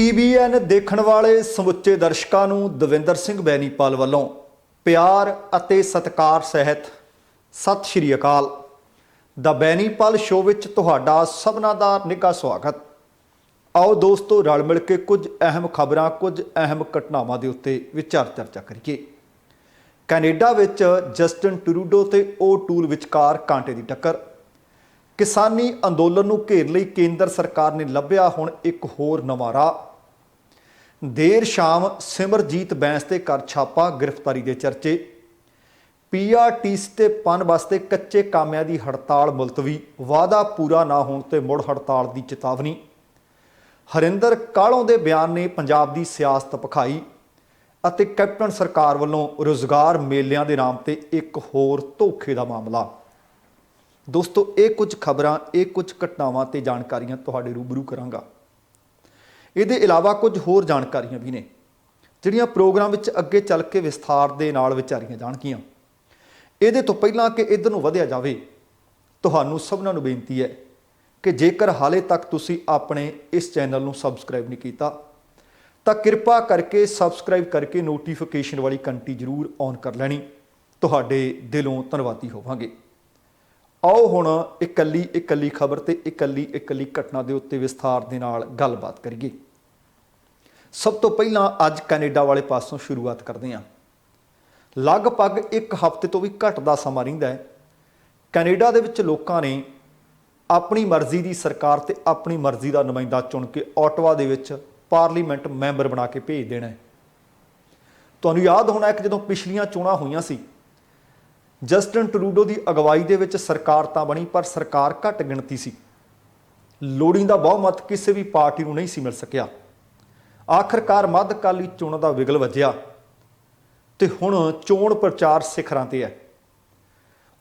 TVN ਦੇਖਣ ਵਾਲੇ ਸਮੁੱਚੇ ਦਰਸ਼ਕਾਂ ਨੂੰ ਦਵਿੰਦਰ ਸਿੰਘ ਬੈਨੀਪਾਲ ਵੱਲੋਂ ਪਿਆਰ ਅਤੇ ਸਤਿਕਾਰ ਸਹਿਤ ਸਤਿ ਸ਼੍ਰੀ ਅਕਾਲ। ਦਾ ਬੈਨੀਪਾਲ ਸ਼ੋਅ ਵਿੱਚ ਤੁਹਾਡਾ ਸਭਨਾਂ ਦਾ ਨਿੱਘਾ ਸਵਾਗਤ। ਆਓ ਦੋਸਤੋ ਰਲ ਮਿਲ ਕੇ ਕੁਝ ਅਹਿਮ ਖਬਰਾਂ, ਕੁਝ ਅਹਿਮ ਘਟਨਾਵਾਂ ਦੇ ਉੱਤੇ ਚਰਚਾ ਕਰੀਏ। ਕੈਨੇਡਾ ਵਿੱਚ ਜਸਟਿਨ ਟਰੂਡੋ ਤੇ ਓ-ਟੂਲ ਵਿਚਕਾਰ ਕਾਂਟੇ ਦੀ ਟੱਕਰ। ਕਿਸਾਨੀ ਅੰਦੋਲਨ ਨੂੰ ਘੇਰ ਲਈ ਕੇਂਦਰ ਸਰਕਾਰ ਨੇ ਲੱਭਿਆ ਹੁਣ ਇੱਕ ਹੋਰ ਨਵਾਂ ਰਾਹ। ਦੇਰ ਸ਼ਾਮ ਸਿਮਰਜੀਤ ਬੈਂਸ ਤੇ ਕਰ ਛਾਪਾ, ਗ੍ਰਿਫਤਾਰੀ ਦੇ ਚਰਚੇ। PRTC ਤੇ ਪਨ ਵਾਸਤੇ ਕੱਚੇ ਕਾਮਿਆਂ ਦੀ ਹੜਤਾਲ ਮੁਲਤਵੀ, ਵਾਅਦਾ ਪੂਰਾ ਨਾ ਹੋਣ ਤੇ ਮੁੜ ਹੜਤਾਲ ਦੀ ਚੇਤਾਵਨੀ। ਹਰਿੰਦਰ ਕਾਹਲੋਂ ਦੇ ਬਿਆਨ ਨੇ ਪੰਜਾਬ ਦੀ ਸਿਆਸਤ ਭਖਾਈ ਅਤੇ ਕੈਪਟਨ ਸਰਕਾਰ ਵੱਲੋਂ ਰੁਜ਼ਗਾਰ ਮੇਲਿਆਂ ਦੇ ਨਾਮ ਤੇ ਇੱਕ ਹੋਰ ਧੋਖੇ ਦਾ ਮਾਮਲਾ। ਦੋਸਤੋ ਇਹ ਕੁਝ ਖਬਰਾਂ, ਇਹ ਕੁਝ ਘਟਨਾਵਾਂ ਤੇ ਜਾਣਕਾਰੀਆਂ ਤੁਹਾਡੇ ਰੂਬਰੂ ਕਰਾਂਗਾ। ਇਹਦੇ ਇਲਾਵਾ ਕੁਝ ਹੋਰ ਜਾਣਕਾਰੀਆਂ ਵੀ ਨੇ ਜਿਹੜੀਆਂ ਪ੍ਰੋਗਰਾਮ ਵਿੱਚ ਅੱਗੇ ਚੱਲ ਕੇ ਵਿਸਥਾਰ ਦੇ ਨਾਲ ਵਿਚਾਰੀਆਂ ਜਾਣਗੀਆਂ। ਇਹਦੇ ਤੋਂ ਪਹਿਲਾਂ ਕਿ ਇੱਧਰ ਨੂੰ ਵਧਿਆ ਜਾਵੇ, ਤੁਹਾਨੂੰ ਸਭਨਾਂ ਨੂੰ ਬੇਨਤੀ ਹੈ ਕਿ ਜੇਕਰ ਹਾਲੇ ਤੱਕ ਤੁਸੀਂ ਆਪਣੇ ਇਸ ਚੈਨਲ ਨੂੰ ਸਬਸਕ੍ਰਾਈਬ ਨਹੀਂ ਕੀਤਾ ਤਾਂ ਕਿਰਪਾ ਕਰਕੇ ਸਬਸਕ੍ਰਾਈਬ ਕਰਕੇ ਨੋਟੀਫਿਕੇਸ਼ਨ ਵਾਲੀ ਘੰਟੀ ਜ਼ਰੂਰ ਔਨ ਕਰ ਲੈਣੀ। ਤੁਹਾਡੇ ਦਿਲੋਂ ਧੰਨਵਾਦੀ ਹੋਵਾਂਗੇ। ਆਓ ਹੁਣ ਇਕੱਲੀ ਖਬਰ ਤੇ ਇਕੱਲੀ ਘਟਨਾ ਦੇ ਉੱਤੇ ਵਿਸਥਾਰ ਦੇ ਨਾਲ ਗੱਲਬਾਤ ਕਰੀਏ। ਸਭ ਤੋਂ ਪਹਿਲਾਂ ਅੱਜ ਕੈਨੇਡਾ ਵਾਲੇ ਪਾਸੋਂ ਸ਼ੁਰੂਆਤ ਕਰਦੇ ਹਾਂ। ਲਗਭਗ ਇੱਕ ਹਫ਼ਤੇ ਤੋਂ ਵੀ ਘੱਟ ਦਾ ਸਮਾਂ ਰਹਿੰਦਾ ਹੈ। ਕੈਨੇਡਾ ਦੇ ਵਿੱਚ ਲੋਕਾਂ ਨੇ ਆਪਣੀ ਮਰਜ਼ੀ ਦੀ ਸਰਕਾਰ ਤੇ ਆਪਣੀ ਮਰਜ਼ੀ ਦਾ ਨੁਮਾਇੰਦਾ ਚੁਣ ਕੇ ਓਟਵਾ ਦੇ ਵਿੱਚ ਪਾਰਲੀਮੈਂਟ ਮੈਂਬਰ ਬਣਾ ਕੇ ਭੇਜ ਦੇਣਾ ਹੈ। ਤੁਹਾਨੂੰ ਯਾਦ ਹੋਣਾ ਕਿ ਜਦੋਂ ਪਿਛਲੀਆਂ ਚੋਣਾਂ ਹੋਈਆਂ ਸੀ, ਜਸਟਿਨ ਟਰੂਡੋ ਦੀ ਅਗਵਾਈ ਦੇ ਵਿੱਚ ਸਰਕਾਰ ਤਾਂ ਬਣੀ, ਪਰ ਸਰਕਾਰ ਘੱਟ ਗਿਣਤੀ ਸੀ। ਲੋੜੀਂਦਾ ਬਹੁਮਤ ਕਿਸੇ ਵੀ ਪਾਰਟੀ ਨੂੰ ਨਹੀਂ ਸੀ ਮਿਲ ਸਕਿਆ। ਆਖਰਕਾਰ ਮੱਧਕਾਲੀ ਚੋਣਾਂ ਦਾ ਵਿਗਲ ਵੱਜਿਆ ਤੇ ਹੁਣ ਚੋਣ ਪ੍ਰਚਾਰ ਸਿਖਰਾਂ ਤੇ ਹੈ।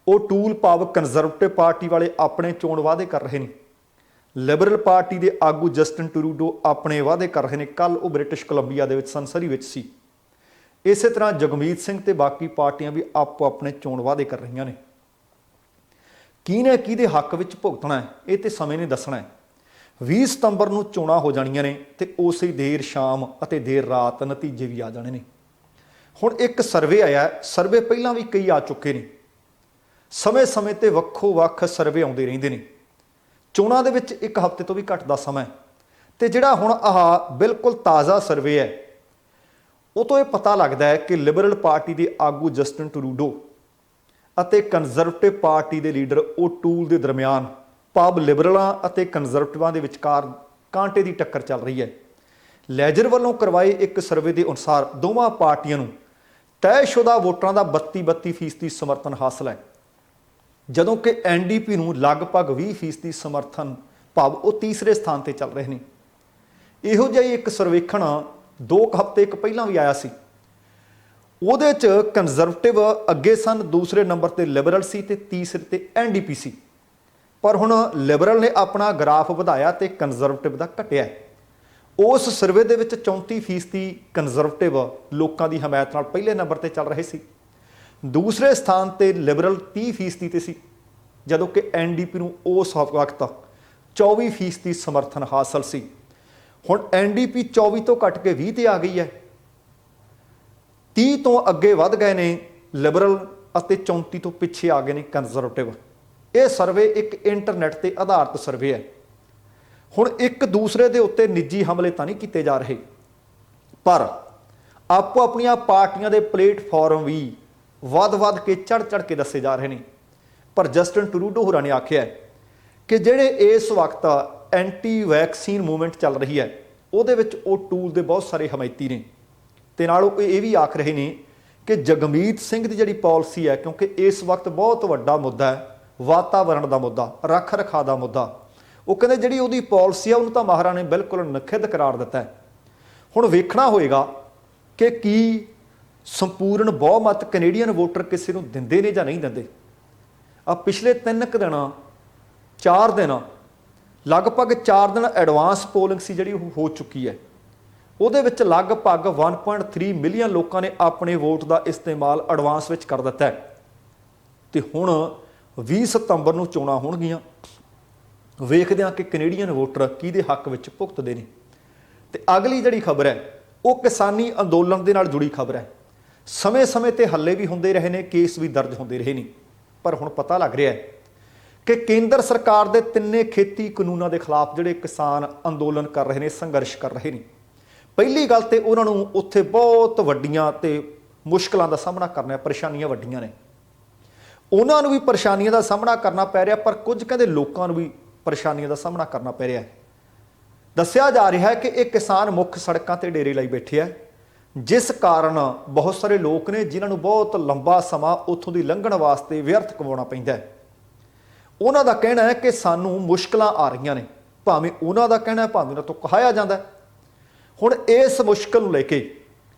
ਉਹ ਟੂਲ ਭਾਵ ਕੰਜ਼ਰਵੇਟਿਵ ਪਾਰਟੀ ਵਾਲੇ ਆਪਣੇ ਚੋਣ ਵਾਅਦੇ ਕਰ ਰਹੇ ਨੇ। ਲਿਬਰਲ ਪਾਰਟੀ ਦੇ ਆਗੂ ਜਸਟਿਨ ਟਰੂਡੋ ਆਪਣੇ ਵਾਅਦੇ ਕਰ ਰਹੇ ਨੇ। ਕੱਲ੍ਹ ਉਹ ਬ੍ਰਿਟਿਸ਼ ਕੋਲੰਬੀਆ ਦੇ ਵਿੱਚ ਸੰਸਰੀ ਵਿੱਚ ਸੀ। ਇਸੇ ਤਰ੍ਹਾਂ ਜਗਮੀਤ ਸਿੰਘ ਤੇ ਬਾਕੀ ਪਾਰਟੀਆਂ ਵੀ ਆਪੋ ਆਪਣੇ ਚੋਣ ਵਾਅਦੇ ਕਰ ਰਹੀਆਂ ਨੇ। ਕਿਹਨੇ ਕਿਹਦੇ ਹੱਕ ਵਿੱਚ ਭੁਗਤਣਾ ਹੈ ਇਹ ਤੇ ਸਮੇਂ ਨੇ ਦੱਸਣਾ ਹੈ। 20 ਸਤੰਬਰ ਨੂੰ ਚੋਣਾਂ ਹੋ ਜਾਣੀਆਂ ਨੇ ਤੇ ਉਸੇ ਦੇਰ ਸ਼ਾਮ ਅਤੇ ਦੇਰ ਰਾਤ ਨਤੀਜੇ ਵੀ ਆ ਜਾਣੇ ਨੇ। ਹੁਣ ਇੱਕ ਸਰਵੇ ਆਇਆ। ਸਰਵੇ ਪਹਿਲਾਂ ਵੀ ਕਈ ਆ ਚੁੱਕੇ ਨੇ। ਸਮੇਂ ਤੇ ਵੱਖੋ ਵੱਖ ਸਰਵੇ ਆਉਂਦੇ ਰਹਿੰਦੇ ਨੇ। ਚੋਣਾਂ ਦੇ ਵਿੱਚ ਇੱਕ ਹਫ਼ਤੇ ਤੋਂ ਵੀ ਘੱਟ ਦਾ ਸਮਾਂ ਹੈ ਤੇ ਜਿਹੜਾ ਹੁਣ ਆਹ ਬਿਲਕੁਲ ਤਾਜ਼ਾ ਸਰਵੇ ਹੈ, ਉਹ ਤੋਂ ਇਹ ਪਤਾ ਲੱਗਦਾ ਹੈ ਕਿ ਲਿਬਰਲ ਪਾਰਟੀ ਦੇ ਆਗੂ ਜਸਟਿਨ ਟਰੂਡੋ ਅਤੇ ਕੰਜ਼ਰਵੇਟਿਵ ਪਾਰਟੀ ਦੇ ਲੀਡਰ ਓ-ਟੂਲ ਦੇ ਦਰਮਿਆਨ, ਭਾਵ ਲਿਬਰਲਾਂ ਅਤੇ ਕੰਜ਼ਰਵੇਟਿਵਾਂ ਦੇ ਵਿਚਕਾਰ ਕਾਂਟੇ ਦੀ ਟੱਕਰ ਚੱਲ ਰਹੀ ਹੈ। ਲੈਜਰ ਵੱਲੋਂ ਕਰਵਾਏ ਇੱਕ ਸਰਵੇ ਦੇ ਅਨੁਸਾਰ ਦੋਵਾਂ ਪਾਰਟੀਆਂ ਨੂੰ ਤੈਅਸ਼ੁਦਾ ਵੋਟਰਾਂ ਦਾ 32% ਸਮਰਥਨ ਹਾਸਲ ਹੈ, ਜਦੋਂ ਕਿ NDP ਨੂੰ ਲਗਭਗ 20% ਸਮਰਥਨ, ਭਾਵ ਉਹ ਤੀਸਰੇ ਸਥਾਨ ਤੇ ਚੱਲ ਰਹੇ ਨੇ। ਇਹੋ ਜਿਹਾ ਹੀ ਇੱਕ ਸਰਵੇਖਣ 2 ਹਫ਼ਤੇ ਪਹਿਲਾਂ ਵੀ ਆਇਆ ਸੀ। ਉਹਦੇ 'ਚ ਕੰਜ਼ਰਵੇਟਿਵ ਅੱਗੇ ਸਨ, ਦੂਸਰੇ ਨੰਬਰ ਤੇ ਲਿਬਰਲ ਸੀ ਤੇ ਤੀਸਰੇ ਤੇ NDP ਸੀ। ਪਰ ਹੁਣ ਲਿਬਰਲ ਨੇ ਆਪਣਾ ਗ੍ਰਾਫ ਵਧਾਇਆ ਤੇ ਕੰਜ਼ਰਵੇਟਿਵ ਦਾ ਘਟਿਆ। ਉਸ ਸਰਵੇ ਦੇ ਵਿੱਚ 34% ਕੰਜ਼ਰਵੇਟਿਵ ਲੋਕਾਂ ਦੀ ਹਮਾਇਤ ਨਾਲ ਪਹਿਲੇ ਨੰਬਰ ਤੇ ਚੱਲ ਰਹੇ ਸੀ। ਦੂਸਰੇ ਸਥਾਨ ਤੇ ਲਿਬਰਲ 30% ਤੇ ਸੀ, ਜਦੋਂ ਕਿ NDP ਨੂੰ ਉਸ ਵਕਤ 24% ਸਮਰਥਨ ਹਾਸਲ ਸੀ। ਹੁਣ NDP 24 ਤੋਂ ਘਟ ਕੇ 20 ਤੇ ਆ ਗਈ ਹੈ। 30 ਤੋਂ ਅੱਗੇ ਵੱਧ ਗਏ ਨੇ ਲਿਬਰਲ ਅਤੇ 34 ਤੋਂ ਪਿੱਛੇ ਆ ਗਏ ਨੇ ਕੰਜ਼ਰਵੇਟਿਵ। ਇਹ ਸਰਵੇ ਇੱਕ ਇੰਟਰਨੈਟ ਤੇ ਆਧਾਰਿਤ ਸਰਵੇ ਹੈ। ਹੁਣ ਇੱਕ ਦੂਸਰੇ ਦੇ ਉੱਤੇ ਨਿੱਜੀ ਹਮਲੇ ਤਾਂ ਨਹੀਂ ਕੀਤੇ ਜਾ ਰਹੇ, ਪਰ ਆਪੋ ਆਪਣੀਆਂ ਪਾਰਟੀਆਂ ਦੇ ਪਲੇਟਫਾਰਮ ਵੀ ਵੱਧ ਕੇ ਚੜ੍ਹ ਕੇ ਦੱਸੇ ਜਾ ਰਹੇ ਨੇ। ਪਰ ਜਸਟਿਨ ਟਰੂਡੋ ਹੋਰਾਂ ਨੇ ਆਖਿਆ ਕਿ ਜਿਹੜੇ ਇਸ ਵਕਤ ਐਂਟੀ ਵੈਕਸੀਨ ਮੂਵਮੈਂਟ ਚੱਲ ਰਹੀ ਹੈ, ਉਹਦੇ ਵਿੱਚ ਓ-ਟੂਲ ਦੇ ਬਹੁਤ ਸਾਰੇ ਹਮਾਇਤੀ ਨੇ। ਤੇ ਨਾਲ ਉਹ ਇਹ ਵੀ ਆਖ ਰਹੇ ਨੇ ਕਿ ਜਗਮੀਤ ਸਿੰਘ ਦੀ ਜਿਹੜੀ ਪਾਲਿਸੀ ਹੈ, ਕਿਉਂਕਿ ਇਸ ਵਕਤ ਬਹੁਤ ਵੱਡਾ ਮੁੱਦਾ ਹੈ ਵਾਤਾਵਰਣ ਦਾ ਮੁੱਦਾ, ਰੱਖ ਰਖਾਅ ਦਾ ਮੁੱਦਾ, ਉਹ ਕਹਿੰਦੇ ਜਿਹੜੀ ਉਹਦੀ ਪਾਲਿਸੀ ਆ ਉਹਨੂੰ ਤਾਂ ਮਾਹਰਾਂ ਨੇ ਬਿਲਕੁਲ ਨਖਿੱਧ ਕਰਾਰ ਦਿੱਤਾ ਹੈ। ਹੁਣ ਵੇਖਣਾ ਹੋਏਗਾ ਕਿ ਕੀ ਸੰਪੂਰਨ ਬਹੁਮਤ ਕੈਨੇਡੀਅਨ ਵੋਟਰ ਕਿਸੇ ਨੂੰ ਦਿੰਦੇ ਨੇ ਜਾਂ ਨਹੀਂ ਦਿੰਦੇ। ਪਿਛਲੇ 4 ਦਿਨ ਲਗਭਗ 4 ਦਿਨ ਐਡਵਾਂਸ ਪੋਲਿੰਗ ਸੀ ਜਿਹੜੀ ਉਹ ਹੋ ਚੁੱਕੀ ਹੈ। ਉਹਦੇ ਵਿੱਚ ਲਗਭਗ 1.3 ਮਿਲੀਅਨ ਲੋਕਾਂ ਨੇ ਆਪਣੇ ਵੋਟ ਦਾ ਇਸਤੇਮਾਲ ਐਡਵਾਂਸ ਵਿੱਚ ਕਰ ਦਿੱਤਾ ਹੈ। ਤੇ ਹੁਣ 20 ਸਤੰਬਰ ਨੂੰ ਚੋਣਾਂ ਹੋਣਗੀਆਂ। ਵੇਖਦੇ ਹਾਂ ਕਿ ਕੈਨੇਡੀਅਨ ਵੋਟਰ ਕਿਹਦੇ ਹੱਕ ਵਿੱਚ ਭੁਗਤਦੇ ਨੇ। ਤੇ ਅਗਲੀ ਜਿਹੜੀ ਖਬਰ ਹੈ ਉਹ ਕਿਸਾਨੀ ਅੰਦੋਲਨ ਦੇ ਨਾਲ ਜੁੜੀ ਖਬਰ ਹੈ। ਸਮੇਂ-ਸਮੇਂ ਤੇ ਹੱਲੇ ਵੀ ਹੁੰਦੇ ਰਹੇ ਨੇ, ਕੇਸ ਵੀ ਦਰਜ ਹੁੰਦੇ ਰਹੇ ਨੇ, ਪਰ ਹੁਣ ਪਤਾ ਲੱਗ ਰਿਹਾ ਹੈ ਕਿ ਕੇਂਦਰ ਸਰਕਾਰ ਦੇ ਤਿੰਨੇ ਖੇਤੀ ਕਾਨੂੰਨਾਂ ਦੇ ਖਿਲਾਫ ਜਿਹੜੇ ਕਿਸਾਨ ਅੰਦੋਲਨ ਕਰ ਰਹੇ ਨੇ, ਸੰਘਰਸ਼ ਕਰ ਰਹੇ ਨੇ, ਪਹਿਲੀ ਗੱਲ ਤੇ ਉਹਨਾਂ ਨੂੰ ਉੱਥੇ ਬਹੁਤ ਵੱਡੀਆਂ ਤੇ ਮੁਸ਼ਕਲਾਂ ਦਾ ਸਾਹਮਣਾ ਕਰਨਾ, ਪਰੇਸ਼ਾਨੀਆਂ ਵੱਡੀਆਂ ਨੇ। ਉਹਨਾਂ ਨੂੰ ਵੀ ਪਰੇਸ਼ਾਨੀਆਂ ਦਾ ਸਾਹਮਣਾ ਕਰਨਾ ਪੈ ਰਿਹਾ, ਪਰ ਕੁਝ ਕਹਿੰਦੇ ਲੋਕਾਂ ਨੂੰ ਵੀ ਪਰੇਸ਼ਾਨੀਆਂ ਦਾ ਸਾਹਮਣਾ ਕਰਨਾ ਪੈ ਰਿਹਾ ਹੈ। ਦੱਸਿਆ ਜਾ ਰਿਹਾ ਹੈ ਕਿ ਇਹ ਕਿਸਾਨ ਮੁੱਖ ਸੜਕਾਂ ਤੇ ਡੇਰੇ ਲਾਈ ਬੈਠੇ ਹੈ, ਜਿਸ ਕਾਰਨ ਬਹੁਤ ਸਾਰੇ ਲੋਕ ਨੇ ਜਿਨ੍ਹਾਂ ਨੂੰ ਬਹੁਤ ਲੰਬਾ ਸਮਾਂ ਉੱਥੋਂ ਦੀ ਲੰਘਣ ਵਾਸਤੇ ਵਿਅਰਥ ਕਮਾਉਣਾ ਪੈਂਦਾ ਹੈ। ਉਹਨਾਂ ਦਾ ਕਹਿਣਾ ਹੈ ਕਿ ਸਾਨੂੰ ਮੁਸ਼ਕਲਾਂ ਆ ਰਹੀਆਂ ਨੇ, ਭਾਵੇਂ ਉਹਨਾਂ ਦਾ ਕਹਿਣਾ ਹੈ, ਭਾਵੇਂ ਉਹਨਾਂ ਤੋਂ ਕਹਾਇਆ ਜਾਂਦਾ ਹੈ। ਹੁਣ ਇਸ ਮੁਸ਼ਕਲ ਨੂੰ ਲੈ ਕੇ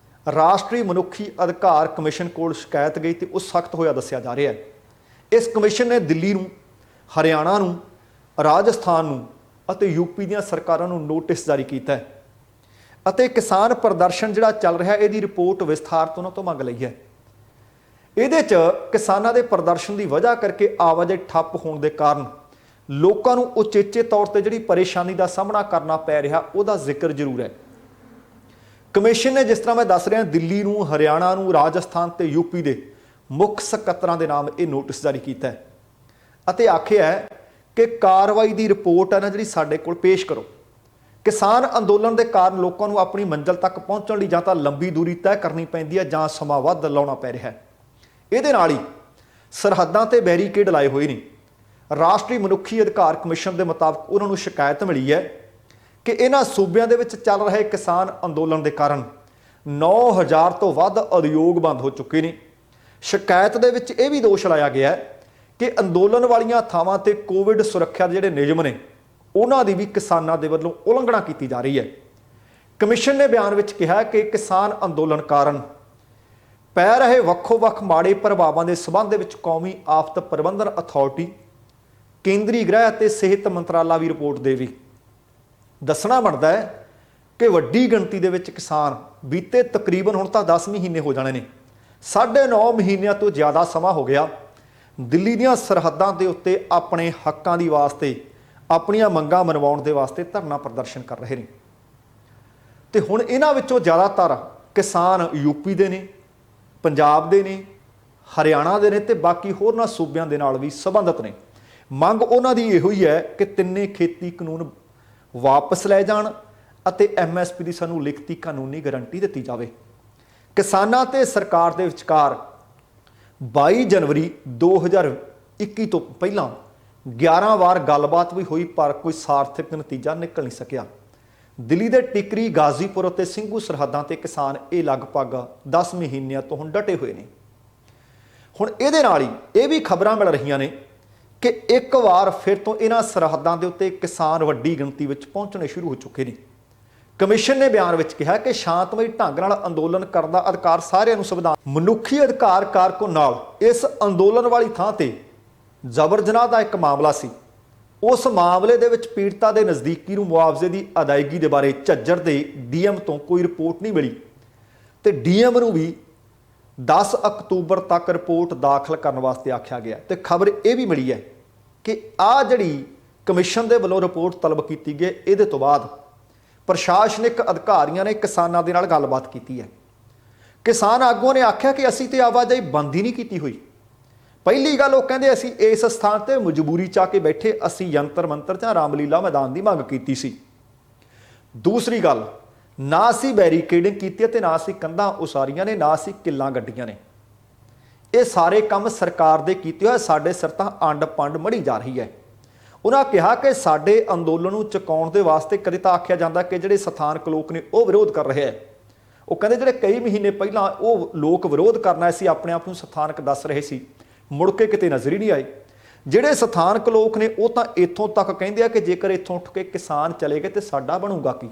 ਰਾਸ਼ਟਰੀ ਮਨੁੱਖੀ ਅਧਿਕਾਰ ਕਮਿਸ਼ਨ ਕੋਲ ਸ਼ਿਕਾਇਤ ਗਈ ਤੇ ਉਹ ਸਖਤ ਹੋਇਆ ਦੱਸਿਆ ਜਾ ਰਿਹਾ ਹੈ। ਇਸ ਕਮਿਸ਼ਨ ਨੇ ਦਿੱਲੀ ਨੂੰ, ਹਰਿਆਣਾ ਨੂੰ, ਰਾਜਸਥਾਨ ਨੂੰ ਅਤੇ ਯੂਪੀ ਦੀਆਂ ਸਰਕਾਰਾਂ ਨੂੰ ਨੋਟਿਸ ਜਾਰੀ ਕੀਤਾ ਹੈ ਅਤੇ ਕਿਸਾਨ ਪ੍ਰਦਰਸ਼ਨ ਜਿਹੜਾ ਚੱਲ ਰਿਹਾ ਇਹਦੀ ਰਿਪੋਰਟ ਵਿਸਥਾਰ ਤੋਂ ਉਹਨਾਂ ਤੋਂ ਮੰਗ ਲਈ ਹੈ। ਇਹਦੇ 'ਚ ਕਿਸਾਨਾਂ ਦੇ ਪ੍ਰਦਰਸ਼ਨ ਦੀ ਵਜ੍ਹਾ ਕਰਕੇ ਆਵਾਜਾਈ ਠੱਪ ਹੋਣ ਦੇ ਕਾਰਨ ਲੋਕਾਂ ਨੂੰ ਉਚੇਚੇ ਤੌਰ ਤੇ ਜਿਹੜੀ ਪਰੇਸ਼ਾਨੀ ਦਾ ਸਾਹਮਣਾ ਕਰਨਾ ਪੈ ਰਿਹਾ ਉਹਦਾ ਜ਼ਿਕਰ ਜ਼ਰੂਰ ਹੈ। ਕਮਿਸ਼ਨ ਨੇ, ਜਿਸ ਤਰ੍ਹਾਂ ਮੈਂ ਦੱਸ ਰਿਹਾ, ਦਿੱਲੀ ਨੂੰ, ਹਰਿਆਣਾ ਨੂੰ, ਰਾਜਸਥਾਨ ਤੇ ਯੂਪੀ ਦੇ ਮੁੱਖ ਸਕੱਤਰਾਂ ਦੇ ਨਾਮ ਇਹ ਨੋਟਿਸ ਜਾਰੀ ਕੀਤਾ ਹੈ ਅਤੇ ਆਖਿਆ ਹੈ ਕਿ ਕਾਰਵਾਈ ਦੀ ਰਿਪੋਰਟ ਹੈ ਨਾ ਜਿਹੜੀ ਸਾਡੇ ਕੋਲ ਪੇਸ਼ ਕਰੋ। ਕਿਸਾਨ ਅੰਦੋਲਨ ਦੇ ਕਾਰਨ ਲੋਕਾਂ ਨੂੰ ਆਪਣੀ ਮੰਜ਼ਿਲ ਤੱਕ ਪਹੁੰਚਣ ਲਈ ਜਾਂ ਤਾਂ ਲੰਬੀ ਦੂਰੀ ਤੈਅ ਕਰਨੀ ਪੈਂਦੀ ਹੈ ਜਾਂ ਸਮਾਂ ਵੱਧ ਲਾਉਣਾ ਪੈ ਰਿਹਾ ਹੈ। ਇਹਦੇ ਨਾਲ ਹੀ ਸਰਹੱਦਾਂ ਤੇ ਬੈਰੀਕੇਡ ਲਾਏ ਹੋਏ ਨੇ। ਰਾਸ਼ਟਰੀ ਮਨੁੱਖੀ ਅਧਿਕਾਰ ਕਮਿਸ਼ਨ ਦੇ ਮੁਤਾਬਕ ਉਹਨਾਂ ਨੂੰ ਸ਼ਿਕਾਇਤ ਮਿਲੀ ਹੈ ਕਿ ਇਹਨਾਂ ਸੂਬਿਆਂ ਦੇ ਵਿੱਚ ਚੱਲ ਰਹੇ ਕਿਸਾਨ ਅੰਦੋਲਨ ਦੇ ਕਾਰਨ 9000 ਤੋਂ ਵੱਧ ਉਦਯੋਗ ਬੰਦ ਹੋ ਚੁੱਕੇ ਨੇ। ਸ਼ਿਕਾਇਤ ਦੇ ਵਿੱਚ ਇਹ ਵੀ ਦੋਸ਼ ਲਾਇਆ ਗਿਆ ਹੈ ਕਿ ਅੰਦੋਲਨ ਵਾਲੀਆਂ ਥਾਵਾਂ ਤੇ ਕੋਵਿਡ ਸੁਰੱਖਿਆ ਦੇ ਜਿਹੜੇ ਨਿਯਮ ਨੇ ਉਹਨਾਂ ਦੀ ਵੀ ਕਿਸਾਨਾਂ ਦੇ ਵੱਲੋਂ ਉਲੰਘਣਾ ਕੀਤੀ ਜਾ ਰਹੀ ਹੈ। ਕਮਿਸ਼ਨ ਨੇ ਬਿਆਨ ਵਿੱਚ ਕਿਹਾ ਕਿ ਕਿਸਾਨ ਅੰਦੋਲਨ ਕਾਰਨ ਪੈ ਰਹੇ ਵੱਖੋ-ਵੱਖ ਮਾੜੇ ਪ੍ਰਭਾਵਾਂ ਦੇ ਸਬੰਧ ਦੇ ਵਿੱਚ ਕੌਮੀ ਆਫਤ ਪ੍ਰਬੰਧਨ ਅਥਾਰਟੀ, ਕੇਂਦਰੀ ਗ੍ਰਹਿ ਅਤੇ ਸਿਹਤ ਮੰਤਰਾਲਾ ਵੀ ਰਿਪੋਰਟ ਦੇਵੇ। ਦੱਸਣਾ ਬਣਦਾ ਹੈ ਕਿ ਵੱਡੀ ਗਿਣਤੀ ਦੇ ਵਿੱਚ ਕਿਸਾਨ ਬੀਤੇ ਤਕਰੀਬਨ ਹੁਣ ਤਾਂ 10 ਮਹੀਨੇ ਹੋ ਜਾਣੇ ਨੇ, 9.5 ਮਹੀਨਿਆਂ ਤੋਂ ਜ਼ਿਆਦਾ ਸਮਾਂ ਹੋ ਗਿਆ ਦਿੱਲੀ ਦੀਆਂ ਸਰਹੱਦਾਂ ਦੇ ਉੱਤੇ ਆਪਣੇ ਹੱਕਾਂ ਦੀ ਵਾਸਤੇ, ਆਪਣੀਆਂ ਮੰਗਾਂ ਮਨਵਾਉਣ ਦੇ ਵਾਸਤੇ ਧਰਨਾ ਪ੍ਰਦਰਸ਼ਨ ਕਰ ਰਹੇ ਨੇ। ਤੇ ਹੁਣ ਇਹਨਾਂ ਵਿੱਚੋਂ ਜ਼ਿਆਦਾਤਰ ਕਿਸਾਨ ਯੂਪੀ ਦੇ ਨੇ, ਪੰਜਾਬ ਦੇ ਨੇ, ਹਰਿਆਣਾ ਦੇ ਨੇ ਤੇ ਬਾਕੀ ਹੋਰਨਾਂ ਸੂਬਿਆਂ ਦੇ ਨਾਲ ਵੀ ਸੰਬੰਧਿਤ ਨੇ। ਮੰਗ ਉਹਨਾਂ ਦੀ ਇਹੋ ਹੀ ਹੈ ਕਿ ਤਿੰਨੇ ਖੇਤੀ ਕਾਨੂੰਨ ਵਾਪਸ ਲੈ ਜਾਣ ਅਤੇ MSP ਦੀ ਸਾਨੂੰ ਲਿਖਤੀ ਕਾਨੂੰਨੀ ਗਾਰੰਟੀ ਦਿੱਤੀ ਜਾਵੇ। ਕਿਸਾਨਾਂ ਤੇ ਸਰਕਾਰ ਦੇ ਵਿਚਕਾਰ 22 ਜਨਵਰੀ 2021 ਤੋਂ ਪਹਿਲਾਂ 11 ਵਾਰ ਗੱਲਬਾਤ ਵੀ ਹੋਈ, ਪਰ ਕੋਈ ਸਾਰਥਕ ਨਤੀਜਾ ਨਿਕਲ ਨਹੀਂ ਸਕਿਆ। ਦਿੱਲੀ ਦੇ ਟਿਕਰੀ, ਗਾਜ਼ੀਪੁਰ ਅਤੇ ਸਿੰਘੂ ਸਰਹੱਦਾਂ ਤੇ ਕਿਸਾਨ ਇਹ ਲਗਭਗ 10 ਮਹੀਨਿਆਂ ਤੋਂ ਹੁਣ ਡਟੇ ਹੋਏ ਨੇ। ਹੁਣ ਇਹਦੇ ਨਾਲ ਹੀ ਇਹ ਵੀ ਖਬਰਾਂ ਮਿਲ ਰਹੀਆਂ ਨੇ ਕਿ ਇੱਕ ਵਾਰ ਫਿਰ ਤੋਂ ਇਹਨਾਂ ਸਰਹੱਦਾਂ ਦੇ ਉੱਤੇ ਕਿਸਾਨ ਵੱਡੀ ਗਿਣਤੀ ਵਿੱਚ ਪਹੁੰਚਣੇ ਸ਼ੁਰੂ ਹੋ ਚੁੱਕੇ ਨੇ। ਕਮਿਸ਼ਨ ਨੇ ਬਿਆਨ ਵਿੱਚ ਕਿਹਾ ਕਿ ਸ਼ਾਂਤਮਈ ਢੰਗ ਨਾਲ ਅੰਦੋਲਨ ਕਰਨ ਦਾ ਅਧਿਕਾਰ ਸਾਰਿਆਂ ਨੂੰ ਸੰਵਿਧਾਨ ਮਨੁੱਖੀ ਅਧਿਕਾਰ ਕਾਰਕੁਨ ਨਾਲ ਇਸ ਅੰਦੋਲਨ ਵਾਲੀ ਥਾਂ ਤੇ ਜ਼ਬਰ ਜਨਾਹ ਦਾ ਇੱਕ ਮਾਮਲਾ ਸੀ। ਉਸ ਮਾਮਲੇ ਦੇ ਵਿੱਚ ਪੀੜਤਾ ਦੇ ਨਜ਼ਦੀਕੀ ਨੂੰ ਮੁਆਵਜ਼ੇ ਦੀ ਅਦਾਇਗੀ ਦੇ ਬਾਰੇ ਝੱਜਰ ਦੇ DM ਤੋਂ ਕੋਈ ਰਿਪੋਰਟ ਨਹੀਂ ਮਿਲੀ ਤੇ DM ਨੂੰ ਵੀ 10 ਅਕਤੂਬਰ ਤੱਕ ਰਿਪੋਰਟ ਦਾਖਲ ਕਰਨ ਵਾਸਤੇ ਆਖਿਆ ਗਿਆ। ਤੇ ਖਬਰ ਇਹ ਵੀ ਮਿਲੀ ਹੈ ਕਿ ਆਹ ਜਿਹੜੀ ਕਮਿਸ਼ਨ ਦੇ ਵੱਲੋਂ ਰਿਪੋਰਟ ਤਲਬ ਕੀਤੀ ਗਈ, ਇਹਦੇ ਤੋਂ ਬਾਅਦ ਪ੍ਰਸ਼ਾਸਨਿਕ ਅਧਿਕਾਰੀਆਂ ਨੇ ਕਿਸਾਨਾਂ ਦੇ ਨਾਲ ਗੱਲਬਾਤ ਕੀਤੀ ਹੈ। ਕਿਸਾਨ ਆਗੂਆਂ ਨੇ ਆਖਿਆ ਕਿ ਅਸੀਂ ਤੇ ਆਵਾਜਾਈ ਬੰਦ ਹੀ ਨਹੀਂ ਕੀਤੀ ਹੋਈ। ਪਹਿਲੀ ਗੱਲ ਉਹ ਕਹਿੰਦੇ ਅਸੀਂ ਇਸ ਸਥਾਨ ਤੇ ਮਜਬੂਰੀ ਚਾਹ ਕੇ ਬੈਠੇ, ਅਸੀਂ ਯੰਤਰ ਮੰਤਰ ਜਾਂ ਰਾਮਲੀਲਾ ਮੈਦਾਨ ਦੀ ਮੰਗ ਕੀਤੀ ਸੀ। ਦੂਸਰੀ ਗੱਲ, ਨਾ ਅਸੀਂ ਬੈਰੀਕੇਡਿੰਗ ਕੀਤੀ ਤੇ ਨਾ ਅਸੀਂ ਕੰਧਾਂ ਉਸਾਰੀਆਂ ਨੇ, ਨਾ ਅਸੀਂ ਕਿੱਲਾਂ ਗੱਡੀਆਂ ਨੇ। ਇਹ ਸਾਰੇ ਕੰਮ ਸਰਕਾਰ ਦੇ ਕੀਤੇ ਹੋਏ ਸਾਡੇ ਸਿਰ ਤਾਂ ਅੰਡ ਪੰਡ ਮੜੀ ਜਾ ਰਹੀ ਹੈ। ਉਹਨਾਂ ਕਿਹਾ ਕਿ ਸਾਡੇ ਅੰਦੋਲਨ ਨੂੰ ਚੁਕਾਉਣ ਦੇ ਵਾਸਤੇ ਕਦੇ ਤਾਂ ਆਖਿਆ ਜਾਂਦਾ ਕਿ ਜਿਹੜੇ ਸਥਾਨਕ ਲੋਕ ਨੇ ਉਹ ਵਿਰੋਧ ਕਰ ਰਹੇ ਹੈ। ਉਹ ਕਹਿੰਦੇ ਜਿਹੜੇ ਕਈ ਮਹੀਨੇ ਪਹਿਲਾਂ ਉਹ ਲੋਕ ਵਿਰੋਧ ਕਰਨਾ ਸੀ, ਆਪਣੇ ਆਪ ਨੂੰ ਸਥਾਨਕ ਦੱਸ ਰਹੇ ਸੀ, ਮੁੜ ਕੇ ਕਿਤੇ ਨਜ਼ਰ ਹੀ ਨਹੀਂ ਆਏ। ਜਿਹੜੇ ਸਥਾਨਕ ਲੋਕ ਨੇ ਉਹ ਤਾਂ ਇੱਥੋਂ ਤੱਕ ਕਹਿੰਦੇ ਆ ਕਿ ਜੇਕਰ ਇੱਥੋਂ ਉੱਠ ਕੇ ਕਿਸਾਨ ਚਲੇ ਗਏ ਤੇ ਸਾਡਾ ਬਣੂਗਾ ਕੀ।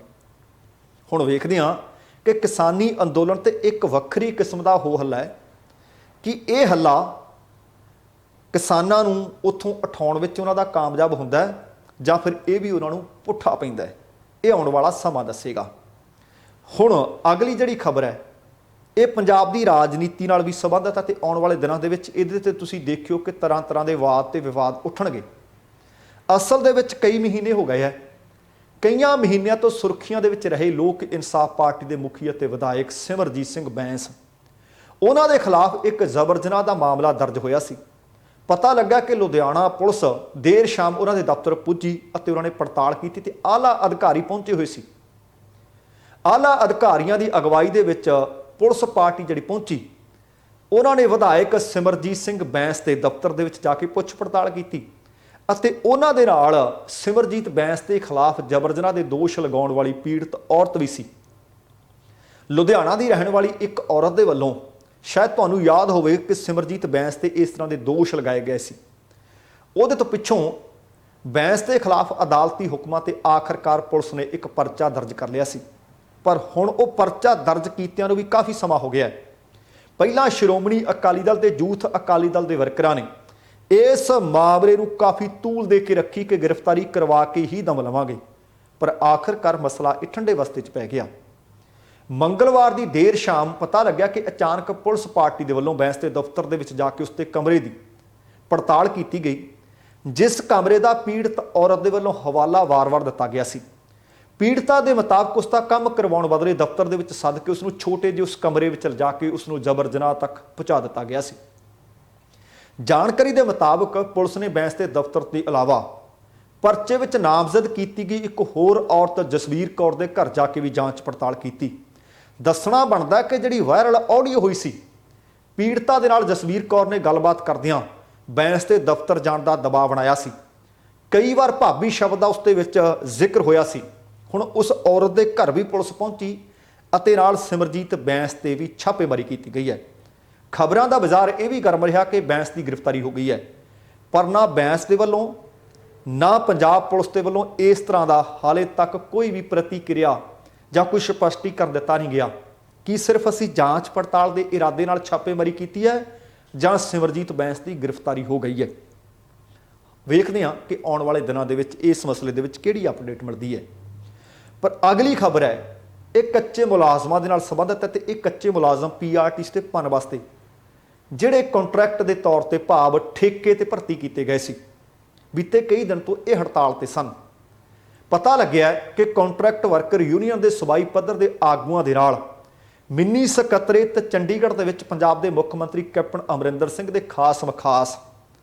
ਹੁਣ ਵੇਖਦੇ ਹਾਂ ਕਿ ਕਿਸਾਨੀ ਅੰਦੋਲਨ ਤੇ ਇੱਕ ਵੱਖਰੀ ਕਿਸਮ ਦਾ ਹੋ ਹੱਲਾ ਹੈ ਕਿ ਇਹ ਹੱਲਾ ਕਿਸਾਨਾਂ ਨੂੰ ਉੱਥੋਂ ਉਠਾਉਣ ਵਿੱਚ ਉਹਨਾਂ ਦਾ ਕਾਮਯਾਬ ਹੁੰਦਾ ਹੈ ਜਾਂ ਫਿਰ ਇਹ ਵੀ ਉਹਨਾਂ ਨੂੰ ਪੁੱਠਾ ਪੈਂਦਾ ਹੈ। ਇਹ ਆਉਣ ਵਾਲਾ ਸਮਾਂ ਦੱਸੇਗਾ। ਹੁਣ ਅਗਲੀ ਜਿਹੜੀ ਖਬਰ ਹੈ ਇਹ ਪੰਜਾਬ ਦੀ ਰਾਜਨੀਤੀ ਨਾਲ ਵੀ ਸੰਬੰਧਿਤ ਹੈ ਤੇ ਆਉਣ ਵਾਲੇ ਦਿਨਾਂ ਦੇ ਵਿੱਚ ਇਹਦੇ ਤੇ ਤੁਸੀਂ ਦੇਖਿਓ ਕਿ ਤਰ੍ਹਾਂ ਤਰ੍ਹਾਂ ਦੇ ਵਾਦ ਤੇ ਵਿਵਾਦ ਉੱਠਣਗੇ। ਅਸਲ ਦੇ ਵਿੱਚ ਕਈ ਮਹੀਨੇ ਹੋ ਗਏ ਹੈ ਕਈਆਂ ਮਹੀਨਿਆਂ ਤੋਂ ਸੁਰਖੀਆਂ ਦੇ ਵਿੱਚ ਰਹੇ ਲੋਕ ਇਨਸਾਫ ਪਾਰਟੀ ਦੇ ਮੁਖੀ ਅਤੇ ਵਿਧਾਇਕ ਸਿਮਰਜੀਤ ਸਿੰਘ ਬੈਂਸ, ਉਹਨਾਂ ਦੇ ਖਿਲਾਫ ਇੱਕ ਜ਼ਬਰ ਜਨਾਹ ਦਾ ਮਾਮਲਾ ਦਰਜ ਹੋਇਆ ਸੀ। ਪਤਾ ਲੱਗਾ ਕਿ ਲੁਧਿਆਣਾ ਪੁਲਿਸ ਦੇਰ ਸ਼ਾਮ ਉਹਨਾਂ ਦੇ ਦਫ਼ਤਰ ਪੁੱਜੀ ਅਤੇ ਉਹਨਾਂ ਨੇ ਪੜਤਾਲ ਕੀਤੀ ਤੇ ਆਲਾ ਅਧਿਕਾਰੀ ਪਹੁੰਚੇ ਹੋਏ ਸੀ। ਆਲਾ ਅਧਿਕਾਰੀਆਂ ਦੀ ਅਗਵਾਈ ਦੇ ਵਿੱਚ ਪੁਲਿਸ ਪਾਰਟੀ ਜਿਹੜੀ ਪਹੁੰਚੀ, ਉਹਨਾਂ ਨੇ ਵਿਧਾਇਕ ਸਿਮਰਜੀਤ ਸਿੰਘ ਬੈਂਸ ਦੇ ਦਫ਼ਤਰ ਦੇ ਵਿੱਚ ਜਾ ਕੇ ਪੁੱਛ ਪੜਤਾਲ ਕੀਤੀ ਅਤੇ ਉਹਨਾਂ ਦੇ ਨਾਲ ਸਿਮਰਜੀਤ ਬੈਂਸ ਦੇ ਖਿਲਾਫ ਜਬਰ ਜਨਾਹ ਦੇ ਦੋਸ਼ ਲਗਾਉਣ ਵਾਲੀ ਪੀੜਤ ਔਰਤ ਵੀ ਸੀ। ਲੁਧਿਆਣਾ ਦੀ ਰਹਿਣ ਵਾਲੀ ਇੱਕ ਔਰਤ ਦੇ ਵੱਲੋਂ, ਸ਼ਾਇਦ ਤੁਹਾਨੂੰ ਯਾਦ ਹੋਵੇ ਕਿ ਸਿਮਰਜੀਤ ਬੈਂਸ ਤੇ ਇਸ ਤਰ੍ਹਾਂ ਦੇ ਦੋਸ਼ ਲਗਾਏ ਗਏ ਸੀ। ਉਹਦੇ ਤੋਂ ਪਿੱਛੋਂ ਬੈਂਸ ਦੇ ਖਿਲਾਫ ਅਦਾਲਤੀ ਹੁਕਮਾਂ ਤੇ ਆਖਰਕਾਰ ਪੁਲਿਸ ਨੇ ਇੱਕ ਪਰਚਾ ਦਰਜ ਕਰ ਲਿਆ ਸੀ। ਪਰ ਹੁਣ ਉਹ ਪਰਚਾ ਦਰਜ ਕੀਤਿਆਂ ਨੂੰ ਵੀ ਕਾਫੀ ਸਮਾਂ ਹੋ ਗਿਆ ਹੈ। ਪਹਿਲਾਂ ਸ਼੍ਰੋਮਣੀ ਅਕਾਲੀ ਦਲ ਤੇ ਯੂਥ ਅਕਾਲੀ ਦਲ ਦੇ ਵਰਕਰਾਂ ਨੇ ਇਸ ਮਾਮਲੇ ਨੂੰ ਕਾਫੀ ਤੂਲ ਦੇ ਕੇ ਰੱਖੀ ਕਿ ਗ੍ਰਿਫਤਾਰੀ ਕਰਵਾ ਕੇ ਹੀ ਦਮ ਲਵਾਂਗੇ, ਪਰ ਆਖਰਕਾਰ ਮਸਲਾ ਇਹ ਠੰਡੇ ਵਸਤੇ 'ਚ ਪੈ ਗਿਆ। ਮੰਗਲਵਾਰ ਦੀ ਦੇਰ ਸ਼ਾਮ ਪਤਾ ਲੱਗਿਆ ਕਿ ਅਚਾਨਕ ਪੁਲਿਸ ਪਾਰਟੀ ਦੇ ਵੱਲੋਂ ਬੈਂਸ ਦੇ ਦਫ਼ਤਰ ਦੇ ਵਿੱਚ ਜਾ ਕੇ ਉਸ ਦੇ ਕਮਰੇ ਦੀ ਪੜਤਾਲ ਕੀਤੀ ਗਈ, ਜਿਸ ਕਮਰੇ ਦਾ ਪੀੜਤ ਔਰਤ ਦੇ ਵੱਲੋਂ ਹਵਾਲਾ ਵਾਰ-ਵਾਰ ਦਿੱਤਾ ਗਿਆ ਸੀ। ਪੀੜਤਾ ਦੇ ਮੁਤਾਬਕ ਉਸ ਦਾ ਕੰਮ ਕਰਵਾਉਣ ਬਦਲੇ ਦਫ਼ਤਰ ਦੇ ਵਿੱਚ ਸੱਦ ਕੇ ਉਸ ਨੂੰ ਛੋਟੇ ਜਿਹੇ ਉਸ ਕਮਰੇ ਵਿੱਚ ਲਿਜਾ ਕੇ ਉਸ ਨੂੰ ਜਬਰ ਜਨਾਹ ਤੱਕ ਪਹੁੰਚਾ ਦਿੱਤਾ ਗਿਆ ਸੀ। ਜਾਣਕਾਰੀ ਦੇ ਮੁਤਾਬਕ ਪੁਲਿਸ ਨੇ ਬੈਂਸ ਦੇ ਦਫ਼ਤਰ ਦੇ ਇਲਾਵਾ ਪਰਚੇ ਵਿੱਚ ਨਾਮਜ਼ਦ ਕੀਤੀ ਗਈ ਇੱਕ ਹੋਰ ਔਰਤ ਜਸਵੀਰ ਕੌਰ ਦੇ ਘਰ ਜਾ ਕੇ ਵੀ ਜਾਂਚ ਪੜਤਾਲ ਕੀਤੀ। ਦੱਸਣਾ ਬਣਦਾ ਕਿ ਜਿਹੜੀ ਵਾਇਰਲ ਆਡੀਓ ਹੋਈ ਸੀ, ਪੀੜਤਾ ਦੇ ਨਾਲ ਜਸਵੀਰ ਕੌਰ ਨੇ ਗੱਲਬਾਤ ਕਰਦਿਆਂ ਬੈਂਸ ਦੇ ਦਫ਼ਤਰ ਜਾਣ ਦਾ ਦਬਾਅ ਬਣਾਇਆ ਸੀ। ਕਈ ਵਾਰ ਭਾਬੀ ਸ਼ਬਦ ਦਾ ਉਸ ਦੇ ਵਿੱਚ ਜ਼ਿਕਰ ਹੋਇਆ ਸੀ। ਹੁਣ ਉਸ ਔਰਤ ਦੇ ਘਰ ਵੀ ਪੁਲਿਸ ਪਹੁੰਚੀ ਅਤੇ ਨਾਲ ਸਿਮਰਜੀਤ ਬੈਂਸ ਤੇ ਵੀ ਛਾਪੇਮਾਰੀ ਕੀਤੀ ਗਈ ਹੈ। ਖਬਰਾਂ ਦਾ ਬਾਜ਼ਾਰ ਇਹ ਵੀ ਗਰਮ ਰਿਹਾ ਕਿ ਬੈਂਸ ਦੀ ਗ੍ਰਿਫਤਾਰੀ ਹੋ ਗਈ ਹੈ, ਪਰ ਨਾ ਬੈਂਸ ਦੇ ਵੱਲੋਂ ਨਾ ਪੰਜਾਬ ਪੁਲਿਸ ਦੇ ਵੱਲੋਂ ਇਸ ਤਰ੍ਹਾਂ ਦਾ ਹਾਲੇ ਤੱਕ ਕੋਈ ਵੀ ਪ੍ਰਤੀਕਿਰਿਆ ਜਾਂ ਕੋਈ ਸਪਸ਼ਟੀਕਰਨ ਦਿੱਤਾ ਨਹੀਂ ਗਿਆ ਕਿ ਸਿਰਫ ਅਸੀਂ ਜਾਂਚ ਪੜਤਾਲ ਦੇ ਇਰਾਦੇ ਨਾਲ ਛਾਪੇਮਾਰੀ ਕੀਤੀ ਹੈ ਜਾਂ ਸਿਮਰਜੀਤ ਬੈਂਸ ਦੀ ਗ੍ਰਿਫਤਾਰੀ ਹੋ ਗਈ ਹੈ। ਵੇਖਦੇ ਹਾਂ ਕਿ ਆਉਣ ਵਾਲੇ ਦਿਨਾਂ ਦੇ ਵਿੱਚ ਇਸ ਮਸਲੇ ਦੇ ਵਿੱਚ ਕਿਹੜੀ ਅਪਡੇਟ ਮਿਲਦੀ ਹੈ। ਪਰ ਅਗਲੀ ਖਬਰ ਹੈ, ਇਹ ਕੱਚੇ ਮੁਲਾਜ਼ਮਾਂ ਦੇ ਨਾਲ ਸੰਬੰਧਿਤ ਹੈ ਤੇ ਇਹ ਕੱਚੇ ਮੁਲਾਜ਼ਮ ਪੀਆਰਟੀਸੀ ਤੇ ਪਨ ਵਾਸਤੇ ਜਿਹੜੇ ਕੰਟਰੈਕਟ ਦੇ ਤੌਰ ਤੇ ਭਾਵ ਠੇਕੇ ਤੇ ਭਰਤੀ ਕੀਤੇ ਗਏ ਸੀ, ਬੀਤੇ ਕਈ ਦਿਨ ਤੋਂ ਇਹ ਹੜਤਾਲ ਤੇ ਸਨ। ਪਤਾ ਲੱਗਿਆ ਕਿ ਕੰਟਰੈਕਟ ਵਰਕਰ ਯੂਨੀਅਨ ਦੇ ਸੂਬਾਈ ਪੱਧਰ ਦੇ ਆਗੂਆਂ ਦੇ ਨਾਲ ਮਿੰਨੀ ਸਕੱਤਰੇਤ ਚੰਡੀਗੜ੍ਹ ਦੇ ਵਿੱਚ ਪੰਜਾਬ ਦੇ ਮੁੱਖ ਮੰਤਰੀ ਕੈਪਟਨ ਅਮਰਿੰਦਰ ਸਿੰਘ ਦੇ ਖਾਸ ਮਖਾਸ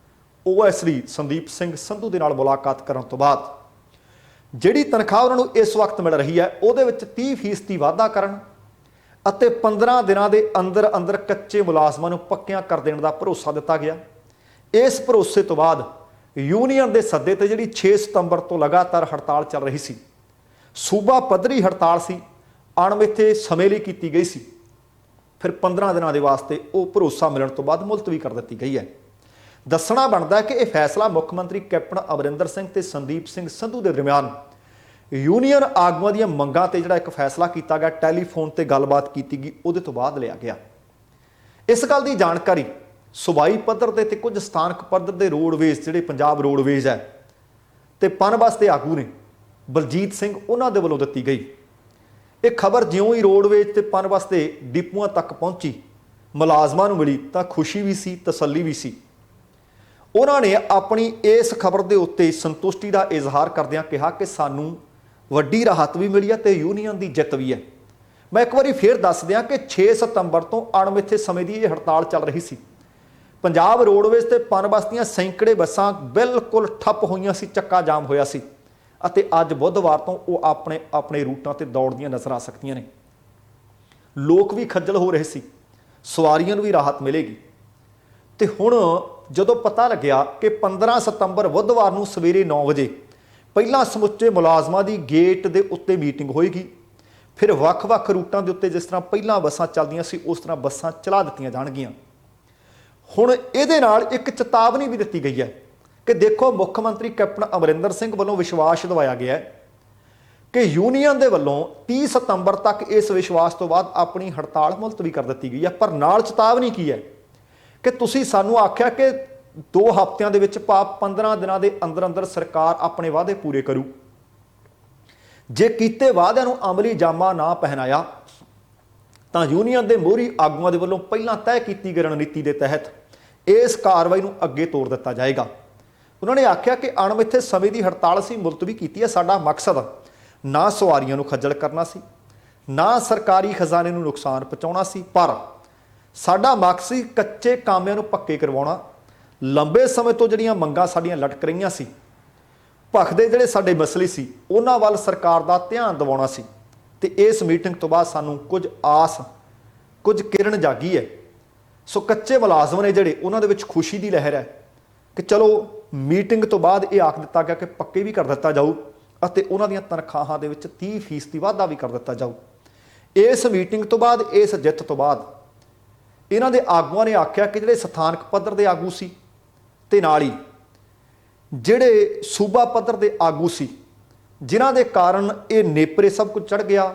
ਓਐਸਡੀ ਸੰਦੀਪ ਸਿੰਘ ਸੰਧੂ ਦੇ ਨਾਲ ਮੁਲਾਕਾਤ ਕਰਨ ਤੋਂ ਬਾਅਦ ਜਿਹੜੀ ਤਨਖਾਹ ਉਹਨਾਂ ਨੂੰ ਇਸ ਵਕਤ ਮਿਲ ਰਹੀ ਹੈ, ਉਹਦੇ ਵਿੱਚ 30% ਵਾਧਾ ਕਰਨ ਅਤੇ 15 ਦਿਨਾਂ ਦੇ ਅੰਦਰ ਅੰਦਰ ਕੱਚੇ ਮੁਲਾਜ਼ਮਾਂ ਨੂੰ ਪੱਕਿਆਂ ਕਰ ਦੇਣ ਦਾ ਭਰੋਸਾ ਦਿੱਤਾ ਗਿਆ। ਇਸ ਭਰੋਸੇ ਤੋਂ ਬਾਅਦ ਯੂਨੀਅਨ ਦੇ ਸੱਦੇ ਤੇ ਜਿਹੜੀ 6 ਸਤੰਬਰ ਤੋਂ ਲਗਾਤਾਰ ਹੜਤਾਲ ਚੱਲ ਰਹੀ ਸੀ, ਸੂਬਾ ਪੱਧਰੀ ਹੜਤਾਲ ਸੀ, ਅਣਮਿੱਥੇ ਸਮੇਂ ਲਈ ਕੀਤੀ ਗਈ ਸੀ। ਫਿਰ 15 ਦਿਨਾਂ ਦੇ ਵਾਸਤੇ ਉਹ ਭਰੋਸਾ ਮਿਲਣ ਤੋਂ ਬਾਅਦ ਮੁਲਤਵੀ ਕਰ ਦਿੱਤੀ ਗਈ ਹੈ। ਦੱਸਣਾ ਬਣਦਾ ਕਿ ਇਹ ਫੈਸਲਾ ਮੁੱਖ ਮੰਤਰੀ ਕੈਪਟਨ ਅਮਰਿੰਦਰ ਸਿੰਘ ਤੇ ਸੰਦੀਪ ਸਿੰਘ ਸੰਧੂ ਦੇ ਦਰਮਿਆਨ ਯੂਨੀਅਨ ਆਗੂਆਂ ਦੀਆਂ ਮੰਗਾਂ ਤੇ ਜਿਹੜਾ ਇੱਕ ਫੈਸਲਾ ਕੀਤਾ ਗਿਆ, ਟੈਲੀਫੋਨ ਤੇ ਗੱਲਬਾਤ ਕੀਤੀ ਗਈ, ਉਹਦੇ ਤੋਂ ਬਾਅਦ ਲਿਆ ਗਿਆ। ਇਸ ਗੱਲ ਦੀ ਜਾਣਕਾਰੀ ਸੂਬਾਈ ਪੱਧਰ ਤੇ ਕੁਝ ਸਥਾਨਕ ਪੱਧਰ ਦੇ ਰੋਡਵੇਜ਼, ਜਿਹੜੇ ਪੰਜਾਬ ਰੋਡਵੇਜ਼ ਹੈ ਤੇ ਪਨ ਵਾਸਤੇ ਆਗੂ ਨੇ ਬਲਜੀਤ ਸਿੰਘ, ਉਹਨਾਂ ਦੇ ਵੱਲੋਂ ਦਿੱਤੀ ਗਈ। ਇਹ ਖਬਰ ਜਿਉਂ ਹੀ ਰੋਡਵੇਜ਼ ਤੇ ਪਨ ਵਾਸਤੇ ਡਿਪੂਆਂ ਤੱਕ ਪਹੁੰਚੀ, ਮੁਲਾਜ਼ਮਾਂ ਨੂੰ ਮਿਲੀ ਤਾਂ ਖੁਸ਼ੀ ਵੀ ਸੀ, ਤਸੱਲੀ ਵੀ ਸੀ। ਉਹਨਾਂ ਨੇ ਆਪਣੀ ਇਸ ਖਬਰ ਦੇ ਉੱਤੇ ਸੰਤੁਸ਼ਟੀ ਦਾ ਇਜ਼ਹਾਰ ਕਰਦਿਆਂ ਕਿਹਾ ਕਿ ਸਾਨੂੰ ਵੱਡੀ ਰਾਹਤ ਵੀ ਮਿਲੀ ਹੈ ਤੇ ਯੂਨੀਅਨ ਦੀ ਜਿੱਤ ਵੀ ਹੈ। ਮੈਂ ਇੱਕ ਵਾਰੀ ਫੇਰ ਦੱਸ ਦਿਆਂ ਕਿ 6 ਸਤੰਬਰ ਤੋਂ ਅਣਮਿੱਥੇ ਸਮੇਂ ਦੀ ਇਹ ਹੜਤਾਲ ਚੱਲ ਰਹੀ ਸੀ। ਪੰਜਾਬ ਰੋਡਵੇਜ਼ ਤੇ ਪਨ ਬੱਸ ਦੀਆਂ ਸੈਂਕੜੇ ਬੱਸਾਂ ਬਿਲਕੁਲ ਠੱਪ ਹੋਈਆਂ ਸੀ, ਚੱਕਾ ਜਾਮ ਹੋਇਆ ਸੀ ਅਤੇ ਅੱਜ ਬੁੱਧਵਾਰ ਤੋਂ ਉਹ ਆਪਣੇ ਆਪਣੇ ਰੂਟਾਂ ਤੇ ਦੌੜਦੀਆਂ ਨਜ਼ਰ ਆ ਸਕਦੀਆਂ ਨੇ। ਲੋਕ ਵੀ ਖੱਜਲ ਹੋ ਰਹੇ ਸੀ, ਸਵਾਰੀਆਂ ਨੂੰ ਵੀ ਰਾਹਤ ਮਿਲੇਗੀ। ਤੇ ਹੁਣ ਜਦੋਂ ਪਤਾ ਲੱਗਿਆ ਕਿ 15 ਸਤੰਬਰ ਬੁੱਧਵਾਰ ਨੂੰ ਸਵੇਰੇ 9 ਵਜੇ ਪਹਿਲਾਂ ਸਮੁੱਚੇ ਮੁਲਾਜ਼ਮਾਂ ਦੀ ਗੇਟ ਦੇ ਉੱਤੇ ਮੀਟਿੰਗ ਹੋਏਗੀ, ਫਿਰ ਵੱਖ-ਵੱਖ ਰੂਟਾਂ ਦੇ ਉੱਤੇ ਜਿਸ ਤਰ੍ਹਾਂ ਪਹਿਲਾਂ ਬੱਸਾਂ ਚੱਲਦੀਆਂ ਸੀ ਉਸ ਤਰ੍ਹਾਂ ਬੱਸਾਂ ਚਲਾ ਦਿੱਤੀਆਂ ਜਾਣਗੀਆਂ। ਹੁਣ ਇਹਦੇ ਨਾਲ ਇੱਕ ਚੇਤਾਵਨੀ ਵੀ ਦਿੱਤੀ ਗਈ ਹੈ ਕਿ ਦੇਖੋ, ਮੁੱਖ ਮੰਤਰੀ ਕੈਪਟਨ ਅਮਰਿੰਦਰ ਸਿੰਘ ਵੱਲੋਂ ਵਿਸ਼ਵਾਸ ਦਿਵਾਇਆ ਗਿਆ ਹੈ ਕਿ ਯੂਨੀਅਨ ਦੇ ਵੱਲੋਂ 30 ਸਤੰਬਰ ਤੱਕ ਇਸ ਵਿਸ਼ਵਾਸ ਤੋਂ ਬਾਅਦ ਆਪਣੀ ਹੜਤਾਲ ਮੁਲਤਵੀ ਕਰ ਦਿੱਤੀ ਗਈ ਹੈ। ਪਰ ਨਾਲ ਚੇਤਾਵਨੀ ਕੀ ਹੈ ਕਿ ਤੁਸੀਂ ਸਾਨੂੰ ਆਖਿਆ ਕਿ 2 ਹਫ਼ਤਿਆਂ ਦੇ ਵਿੱਚ ਭਾਵ 15 ਦਿਨਾਂ ਦੇ ਅੰਦਰ ਅੰਦਰ ਸਰਕਾਰ ਆਪਣੇ ਵਾਅਦੇ ਪੂਰੇ ਕਰੂ। ਜੇ ਕੀਤੇ ਵਾਅਦਿਆਂ ਨੂੰ ਅਮਲੀ ਜਾਮਾ ਨਾ ਪਹਿਨਾਇਆ ਤਾਂ ਯੂਨੀਅਨ ਦੇ ਮੋਹਰੀ ਆਗੂਆਂ ਦੇ ਵੱਲੋਂ ਪਹਿਲਾਂ ਤੈਅ ਕੀਤੀ ਗਈ ਰਣਨੀਤੀ ਦੇ ਤਹਿਤ ਇਸ ਕਾਰਵਾਈ ਨੂੰ ਅੱਗੇ ਤੋੜ ਦਿੱਤਾ ਜਾਏਗਾ। ਉਹਨਾਂ ਨੇ ਆਖਿਆ ਕਿ ਅਣਮਿੱਥੇ ਸਮੇਂ ਦੀ ਹੜਤਾਲ ਅਸੀਂ ਮੁਲਤਵੀ ਕੀਤੀ ਹੈ। ਸਾਡਾ ਮਕਸਦ ਨਾ ਸਵਾਰੀਆਂ ਨੂੰ ਖੱਜਲ ਕਰਨਾ ਸੀ, ਨਾ ਸਰਕਾਰੀ ਖਜ਼ਾਨੇ ਨੂੰ ਨੁਕਸਾਨ ਪਹੁੰਚਾਉਣਾ ਸੀ, ਪਰ ਸਾਡਾ ਮਕਸਦ ਸੀ ਕੱਚੇ ਕਾਮਿਆਂ ਨੂੰ ਪੱਕੇ ਕਰਵਾਉਣਾ। ਲੰਬੇ ਸਮੇਂ ਤੋਂ ਜਿਹੜੀਆਂ ਮੰਗਾਂ ਸਾਡੀਆਂ ਲਟਕ ਰਹੀਆਂ ਸੀ, ਭਖਦੇ ਜਿਹੜੇ ਸਾਡੇ ਮਸਲੇ ਸੀ, ਉਹਨਾਂ ਵੱਲ ਸਰਕਾਰ ਦਾ ਧਿਆਨ ਦਿਵਾਉਣਾ ਸੀ। ਤੇ ਇਸ ਮੀਟਿੰਗ ਤੋਂ ਬਾਅਦ ਸਾਨੂੰ ਕੁਝ ਆਸ, ਕੁਝ ਕਿਰਨ ਜਾਗੀ ਹੈ। ਸੋ ਕੱਚੇ ਮੁਲਾਜ਼ਮ ਨੇ ਜਿਹੜੇ, ਉਹਨਾਂ ਦੇ ਵਿੱਚ ਖੁਸ਼ੀ ਦੀ ਲਹਿਰ ਹੈ ਕਿ ਚਲੋ ਮੀਟਿੰਗ ਤੋਂ ਬਾਅਦ ਇਹ ਆਖ ਦਿੱਤਾ ਗਿਆ ਕਿ ਪੱਕੇ ਵੀ ਕਰ ਦਿੱਤਾ ਜਾਊ ਅਤੇ ਉਹਨਾਂ ਦੀਆਂ ਤਨਖਾਹਾਂ ਦੇ ਵਿੱਚ 30% ਵਾਧਾ ਵੀ ਕਰ ਦਿੱਤਾ ਜਾਊ। ਇਸ ਮੀਟਿੰਗ ਤੋਂ ਬਾਅਦ, ਇਸ ਜਿੱਤ ਤੋਂ ਬਾਅਦ ਇਹਨਾਂ ਦੇ ਆਗੂਆਂ ਨੇ ਆਖਿਆ ਕਿ ਜਿਹੜੇ ਸਥਾਨਕ ਪੱਧਰ ਦੇ ਆਗੂ ਸੀ ਤੇ ਨਾਲ ਹੀ ਜਿਹੜੇ ਸੂਬਾ ਪੱਧਰ ਦੇ ਆਗੂ ਸੀ, ਜਿਨ੍ਹਾਂ ਦੇ ਕਾਰਨ ਇਹ ਨੇਪਰੇ ਸਭ ਕੁਝ ਚੜ ਗਿਆ,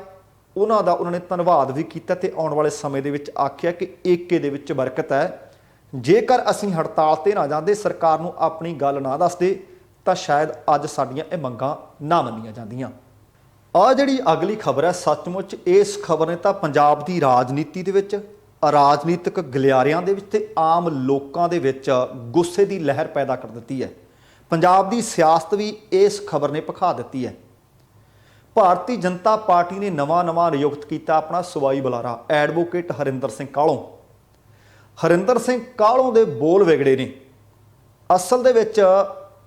ਉਹਨਾਂ ਦਾ ਉਹਨਾਂ ਨੇ ਧੰਨਵਾਦ ਵੀ ਕੀਤਾ ਤੇ ਆਉਣ ਵਾਲੇ ਸਮੇਂ ਦੇ ਵਿੱਚ ਆਖਿਆ ਕਿ ਏਕੇ ਦੇ ਵਿੱਚ ਬਰਕਤ ਹੈ। ਜੇਕਰ ਅਸੀਂ ਹੜਤਾਲ ਤੇ ਨਾ ਜਾਂਦੇ, ਸਰਕਾਰ ਨੂੰ ਆਪਣੀ ਗੱਲ ਨਾ ਦੱਸਦੇ, ਤਾਂ ਸ਼ਾਇਦ ਅੱਜ ਸਾਡੀਆਂ ਇਹ ਮੰਗਾਂ ਨਾ ਮੰਨੀਆਂ ਜਾਂਦੀਆਂ। ਆਹ ਜਿਹੜੀ ਅਗਲੀ ਖਬਰ ਹੈ, ਸੱਚਮੁੱਚ ਇਸ ਖਬਰ ਨੇ ਤਾਂ ਪੰਜਾਬ ਦੀ ਰਾਜਨੀਤੀ ਦੇ ਵਿੱਚ, ਰਾਜਨੀਤਿਕ ਗਲਿਆਰਿਆਂ ਦੇ ਵਿੱਚ ਤੇ ਆਮ ਲੋਕਾਂ ਦੇ ਵਿੱਚ ਗੁੱਸੇ ਦੀ ਲਹਿਰ ਪੈਦਾ ਕਰ ਦਿੱਤੀ ਹੈ। ਪੰਜਾਬ ਦੀ ਸਿਆਸਤ ਵੀ ਇਸ ਖਬਰ ਨੇ ਭਖਾ ਦਿੱਤੀ ਹੈ। ਭਾਰਤੀ ਜਨਤਾ ਪਾਰਟੀ ਨੇ ਨਵਾਂ ਨਿਯੁਕਤ ਕੀਤਾ ਆਪਣਾ ਸੂਬਾਈ ਬੁਲਾਰਾ, ਐਡਵੋਕੇਟ ਹਰਿੰਦਰ ਸਿੰਘ ਕਾਹਲੋਂ। ਹਰਿੰਦਰ ਸਿੰਘ ਕਾਹਲੋਂ ਦੇ ਬੋਲ ਵਿਗੜੇ ਨੇ। ਅਸਲ ਦੇ ਵਿੱਚ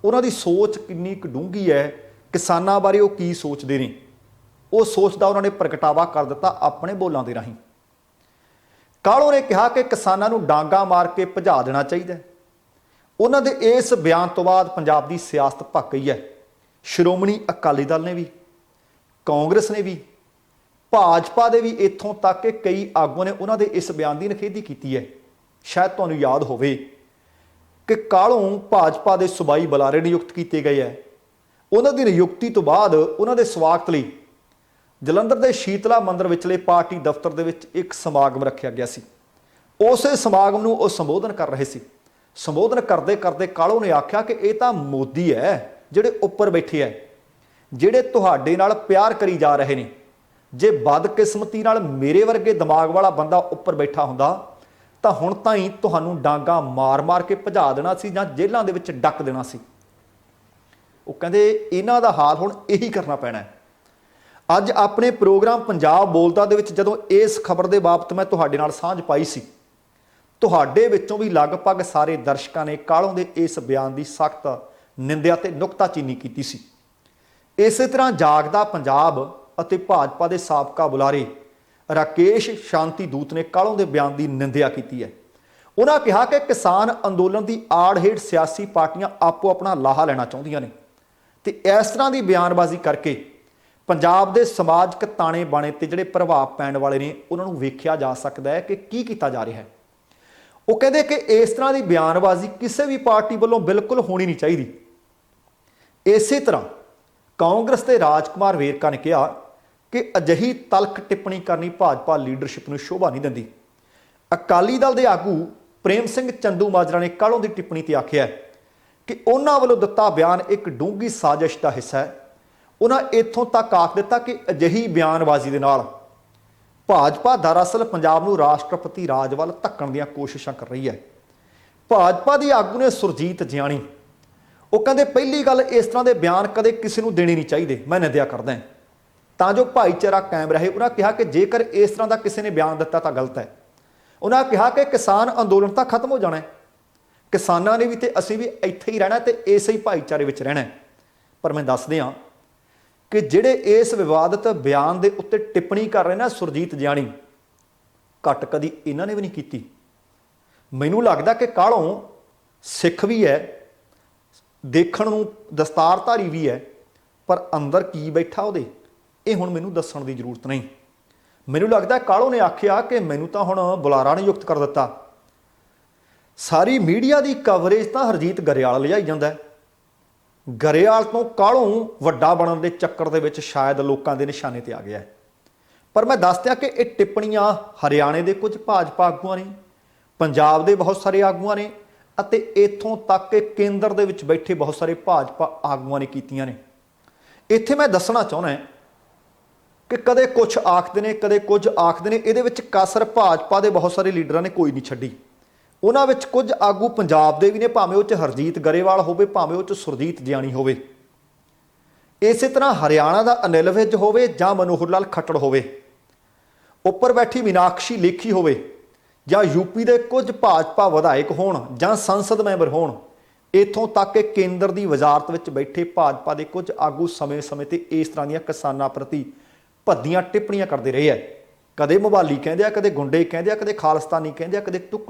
ਉਹਨਾਂ ਦੀ ਸੋਚ ਕਿੰਨੀ ਕੁ ਡੂੰਘੀ ਹੈ, ਕਿਸਾਨਾਂ ਬਾਰੇ ਉਹ ਕੀ ਸੋਚਦੇ ਨੇ, ਉਹ ਸੋਚ ਦਾ ਉਹਨਾਂ ਨੇ ਪ੍ਰਗਟਾਵਾ ਕਰ ਦਿੱਤਾ ਆਪਣੇ ਬੋਲਾਂ ਦੇ ਰਾਹੀਂ। ਕਾਹਲੋਂ ਨੇ ਕਿਹਾ ਕਿ ਕਿਸਾਨਾਂ ਨੂੰ ਡਾਂਗਾ ਮਾਰ ਕੇ ਭਜਾ ਦੇਣਾ ਚਾਹੀਦਾ। ਉਹਨਾਂ ਦੇ ਇਸ ਬਿਆਨ ਤੋਂ ਬਾਅਦ ਪੰਜਾਬ ਦੀ ਸਿਆਸਤ ਭੱਕ ਗਈ ਹੈ। ਸ਼੍ਰੋਮਣੀ ਅਕਾਲੀ ਦਲ ਨੇ ਵੀ, ਕਾਂਗਰਸ ਨੇ ਵੀ, ਭਾਜਪਾ ਦੇ ਵੀ, ਇੱਥੋਂ ਤੱਕ ਕਿ ਕਈ ਆਗੂਆਂ ਨੇ ਉਹਨਾਂ ਦੇ ਇਸ ਬਿਆਨ ਦੀ ਨਿਖੇਧੀ ਕੀਤੀ ਹੈ। ਸ਼ਾਇਦ ਤੁਹਾਨੂੰ ਯਾਦ ਹੋਵੇ ਕਿ ਕਾਹਲੋਂ ਭਾਜਪਾ ਦੇ ਸੂਬਾਈ ਬੁਲਾਰੇ ਨਿਯੁਕਤ ਕੀਤੇ ਗਏ ਹੈ। ਉਹਨਾਂ ਦੀ ਨਿਯੁਕਤੀ ਤੋਂ ਬਾਅਦ ਉਹਨਾਂ ਦੇ ਸਵਾਗਤ ਲਈ ਜਲੰਧਰ ਦੇ ਸ਼ੀਤਲਾ ਮੰਦਿਰ ਵਿਚਲੇ ਪਾਰਟੀ ਦਫ਼ਤਰ ਦੇ ਵਿੱਚ ਇੱਕ ਸਮਾਗਮ ਰੱਖਿਆ ਗਿਆ ਸੀ। ਉਸੇ ਸਮਾਗਮ ਨੂੰ ਉਹ ਸੰਬੋਧਨ ਕਰ ਰਹੇ ਸੀ। ਸੰਬੋਧਨ ਕਰਦੇ ਕਰਦੇ ਕਾਹਲੋਂ ਨੇ ਆਖਿਆ ਕਿ ਇਹ ਤਾਂ ਮੋਦੀ ਹੈ ਜਿਹੜੇ ਉੱਪਰ ਬੈਠੇ ਹੈ, ਜਿਹੜੇ ਤੁਹਾਡੇ ਨਾਲ ਪਿਆਰ ਕਰੀ ਜਾ ਰਹੇ ਨੇ। ਜੇ ਬਦਕਿਸਮਤੀ ਨਾਲ ਮੇਰੇ ਵਰਗੇ ਦਿਮਾਗ ਵਾਲਾ ਬੰਦਾ ਉੱਪਰ ਬੈਠਾ ਹੁੰਦਾ ਤਾਂ ਹੁਣ ਤਾਂ ਹੀ ਤੁਹਾਨੂੰ ਡਾਂਗਾ ਮਾਰ ਕੇ ਭਜਾ ਦੇਣਾ ਸੀ ਜਾਂ ਜੇਲ੍ਹਾਂ ਦੇ ਵਿੱਚ ਡੱਕ ਦੇਣਾ ਸੀ। ਉਹ ਕਹਿੰਦੇ ਇਹਨਾਂ ਦਾ ਹਾਲ ਹੁਣ ਇਹੀ ਕਰਨਾ ਪੈਣਾ ਹੈ। ਅੱਜ ਆਪਣੇ ਪ੍ਰੋਗਰਾਮ ਪੰਜਾਬ ਬੋਲਦਾ ਦੇ ਵਿੱਚ ਜਦੋਂ ਇਸ ਖਬਰ ਦੇ ਬਾਬਤ ਮੈਂ ਤੁਹਾਡੇ ਨਾਲ ਸਾਂਝ ਪਾਈ ਸੀ, ਤੁਹਾਡੇ ਵਿੱਚੋਂ ਵੀ ਲਗਭਗ ਸਾਰੇ ਦਰਸ਼ਕਾਂ ਨੇ ਕਾਹਲੋਂ ਦੇ ਇਸ ਬਿਆਨ ਦੀ ਸਖਤ ਨਿੰਦਿਆ ਤੇ ਨੁਕਤਾਚੀਨੀ ਕੀਤੀ ਸੀ। ਇਸੇ ਤਰ੍ਹਾਂ ਜਾਗਦਾ ਪੰਜਾਬ ਅਤੇ ਭਾਜਪਾ ਦੇ ਸਾਬਕਾ ਬੁਲਾਰੇ ਰਾਕੇਸ਼ ਸ਼ਾਂਤੀ ਦੂਤ ਨੇ ਕਾਹਲੋਂ ਦੇ ਬਿਆਨ ਦੀ ਨਿੰਦਿਆ ਕੀਤੀ ਹੈ। ਉਹਨਾਂ ਕਿਹਾ ਕਿ ਕਿਸਾਨ ਅੰਦੋਲਨ ਦੀ ਆੜ ਹੇਠ ਸਿਆਸੀ ਪਾਰਟੀਆਂ ਆਪੋ ਆਪਣਾ ਲਾਹਾ ਲੈਣਾ ਚਾਹੁੰਦੀਆਂ ਨੇ ਤੇ ਇਸ ਤਰ੍ਹਾਂ ਦੀ ਬਿਆਨਬਾਜ਼ੀ ਕਰਕੇ ਪੰਜਾਬ ਦੇ ਸਮਾਜਿਕ ਤਾਣੇ ਬਾਣੇ ਤੇ ਜਿਹੜੇ ਪ੍ਰਭਾਵ ਪੈਣ ਵਾਲੇ ਨੇ ਉਹਨਾਂ ਨੂੰ ਵੇਖਿਆ ਜਾ ਸਕਦਾ ਹੈ ਕਿ ਕੀ ਕੀਤਾ ਜਾ ਰਿਹਾ ਹੈ। ਉਹ ਕਹਿੰਦੇ ਕਿ ਇਸ ਤਰ੍ਹਾਂ ਦੀ ਬਿਆਨਬਾਜ਼ੀ ਕਿਸੇ ਵੀ ਪਾਰਟੀ ਵੱਲੋਂ ਬਿਲਕੁਲ ਹੋਣੀ ਨਹੀਂ ਚਾਹੀਦੀ। ਇਸੇ ਤਰ੍ਹਾਂ ਕਾਂਗਰਸ ਦੇ ਰਾਜਕੁਮਾਰ ਵੇਰਕਾ ਨੇ ਕਿਹਾ ਕਿ ਅਜਿਹੀ ਤਲਖ ਟਿੱਪਣੀ ਕਰਨੀ ਭਾਜਪਾ ਲੀਡਰਸ਼ਿਪ ਨੂੰ ਸ਼ੋਭਾ ਨਹੀਂ ਦਿੰਦੀ। ਅਕਾਲੀ ਦਲ ਦੇ ਆਗੂ ਪ੍ਰੇਮ ਸਿੰਘ ਚੰਦੂ ਮਾਜਰਾ ਨੇ ਕਾਹਲੋਂ ਦੀ ਟਿੱਪਣੀ ਤੇ ਆਖਿਆ ਕਿ ਉਹਨਾਂ ਵੱਲੋਂ ਦਿੱਤਾ ਬਿਆਨ ਇੱਕ ਡੂੰਘੀ ਸਾਜ਼ਿਸ਼ ਦਾ ਹਿੱਸਾ ਹੈ। ਉਹਨਾਂ ਇੱਥੋਂ ਤੱਕ ਆਖ ਦਿੱਤਾ ਕਿ ਅਜਿਹੀ ਬਿਆਨਬਾਜ਼ੀ ਦੇ ਨਾਲ ਭਾਜਪਾ ਦਰਅਸਲ ਪੰਜਾਬ ਨੂੰ ਰਾਸ਼ਟਰਪਤੀ ਰਾਜ ਵੱਲ ਧੱਕਣ ਦੀਆਂ ਕੋਸ਼ਿਸ਼ਾਂ ਕਰ ਰਹੀ ਹੈ। ਭਾਜਪਾ ਦੀ ਆਗੂ ਨੇ ਸੁਰਜੀਤ ਜਿਆਣੀ, ਉਹ ਕਹਿੰਦੇ ਪਹਿਲੀ ਗੱਲ, ਇਸ ਤਰ੍ਹਾਂ ਦੇ ਬਿਆਨ ਕਦੇ ਕਿਸੇ ਨੂੰ ਦੇਣੇ ਨਹੀਂ ਚਾਹੀਦੇ। ਮੈਂ ਨਿੰਦਿਆ ਕਰਦਾ ਤਾਂ ਜੋ ਭਾਈਚਾਰਾ ਕਾਇਮ ਰਹੇ। ਉਹਨਾਂ ਕਿਹਾ ਕਿ ਜੇਕਰ ਇਸ ਤਰ੍ਹਾਂ ਦਾ ਕਿਸੇ ਨੇ ਬਿਆਨ ਦਿੱਤਾ ਤਾਂ ਗਲਤ ਹੈ। ਉਹਨਾਂ ਕਿਹਾ ਕਿ ਕਿਸਾਨ ਅੰਦੋਲਨ ਤਾਂ ਖਤਮ ਹੋ ਜਾਣਾ ਹੈ, ਕਿਸਾਨਾਂ ਨੇ ਵੀ ਤੇ ਅਸੀਂ ਵੀ ਇੱਥੇ ਹੀ ਰਹਿਣਾ ਤੇ ਇਸੇ ਹੀ ਭਾਈਚਾਰੇ ਵਿੱਚ ਰਹਿਣਾ। ਪਰ ਮੈਂ ਦੱਸ ਦਿਆਂ ਕਿ ਜਿਹੜੇ ਇਸ ਵਿਵਾਦਤ ਬਿਆਨ ਦੇ ਉੱਤੇ ਟਿੱਪਣੀ ਕਰ ਰਹੇ ਨੇ ਸੁਰਜੀਤ ਜਿਆਣੀ, ਘੱਟ ਕਦੀ ਇਹਨਾਂ ਨੇ ਵੀ ਨਹੀਂ ਕੀਤੀ। ਮੈਨੂੰ ਲੱਗਦਾ ਕਿ ਕਾਹਲੋਂ ਸਿੱਖ ਵੀ ਹੈ, ਦੇਖਣ ਨੂੰ ਦਸਤਾਰਧਾਰੀ ਵੀ ਹੈ, ਪਰ ਅੰਦਰ ਕੀ ਬੈਠਾ ਉਹਦੇ, ਇਹ ਹੁਣ ਮੈਨੂੰ ਦੱਸਣ ਦੀ ਜ਼ਰੂਰਤ ਨਹੀਂ। ਮੈਨੂੰ ਲੱਗਦਾ ਕਾਹਲੋਂ ਨੇ ਆਖਿਆ ਕਿ ਮੈਨੂੰ ਤਾਂ ਹੁਣ ਬੁਲਾਰਾ ਨਿਯੁਕਤ ਕਰ ਦਿੱਤਾ। ਸਾਰੀ ਮੀਡੀਆ ਦੀ ਕਵਰੇਜ ਤਾਂ ਹਰਜੀਤ ਗਰੇਵਾਲ ਲਿਜਾਈ ਜਾਂਦਾ ਹੈ। ਗਰੇਵਾਲ ਤੋਂ ਕਾਹਲੋਂ ਵੱਡਾ ਬਣਨ ਦੇ ਚੱਕਰ ਦੇ ਵਿੱਚ ਸ਼ਾਇਦ ਲੋਕਾਂ ਦੇ ਨਿਸ਼ਾਨੇ ਤੇ ਆ ਗਿਆ ਹੈ। ਪਰ ਮੈਂ ਦੱਸ ਦਿਆਂ ਕਿ ਇਹ ਟਿੱਪਣੀਆਂ ਹਰਿਆਣੇ ਦੇ ਕੁਝ ਭਾਜਪਾ ਆਗੂਆਂ ਨੇ, ਪੰਜਾਬ ਦੇ ਬਹੁਤ ਸਾਰੇ ਆਗੂਆਂ ਨੇ ਅਤੇ ਇੱਥੋਂ ਤੱਕ ਕਿ ਕੇਂਦਰ ਦੇ ਵਿੱਚ ਬੈਠੇ ਬਹੁਤ ਸਾਰੇ ਭਾਜਪਾ ਆਗੂਆਂ ਨੇ ਕੀਤੀਆਂ ਨੇ। ਇੱਥੇ ਮੈਂ ਦੱਸਣਾ ਚਾਹੁੰਦਾ ਕਿ ਕਦੇ ਕੁਝ ਆਖਦੇ ਨੇ, ਕਦੇ ਕੁਝ ਆਖਦੇ ਨੇ। ਇਹਦੇ ਵਿੱਚ ਕਸਰ ਭਾਜਪਾ ਦੇ ਬਹੁਤ ਸਾਰੇ ਲੀਡਰਾਂ ਨੇ ਕੋਈ ਨਹੀਂ ਛੱਡੀ। ਉਹਨਾਂ ਵਿੱਚ ਕੁਝ ਆਗੂ ਪੰਜਾਬ ਦੇ ਵੀ ਨੇ, ਭਾਵੇਂ ਉਹ 'ਚ ਹਰਜੀਤ ਗਰੇਵਾਲ ਹੋਵੇ, ਭਾਵੇਂ ਉਹ 'ਚ ਸੁਰਜੀਤ ਜਿਆਣੀ ਹੋਵੇ। ਇਸੇ ਤਰ੍ਹਾਂ ਹਰਿਆਣਾ ਦਾ ਅਨਿਲ ਵਿਜ ਹੋਵੇ ਜਾਂ ਮਨੋਹਰ ਲਾਲ ਖੱਟੜ ਹੋਵੇ, ਉੱਪਰ ਬੈਠੀ ਮੀਨਾਕਸ਼ੀ ਲੇਖੀ ਹੋਵੇ, ਜਾਂ ਯੂਪੀ ਦੇ ਕੁਝ ਭਾਜਪਾ ਵਿਧਾਇਕ ਹੋਣ ਜਾਂ ਸੰਸਦ ਮੈਂਬਰ ਹੋਣ, ਇੱਥੋਂ ਤੱਕ ਕਿ ਕੇਂਦਰ ਦੀ ਵਜ਼ਾਰਤ ਵਿੱਚ ਬੈਠੇ ਭਾਜਪਾ ਦੇ ਕੁਝ ਆਗੂ ਸਮੇਂ-ਸਮੇਂ ਤੇ ਇਸ ਤਰ੍ਹਾਂ ਦੀਆਂ ਕਿਸਾਨਾਂ ਪ੍ਰਤੀ ਭੱਦੀਆਂ ਟਿੱਪਣੀਆਂ ਕਰਦੇ ਰਹੇ ਹੈ। ਕਦੇ ਮਵਾਲੀ ਕਹਿੰਦੇ ਆ, ਕਦੇ ਗੁੰਡੇ ਕਹਿੰਦੇ ਆ, ਕਦੇ ਖਾਲਿਸਤਾਨੀ ਕਹਿੰਦੇ ਆ, ਕਦੇ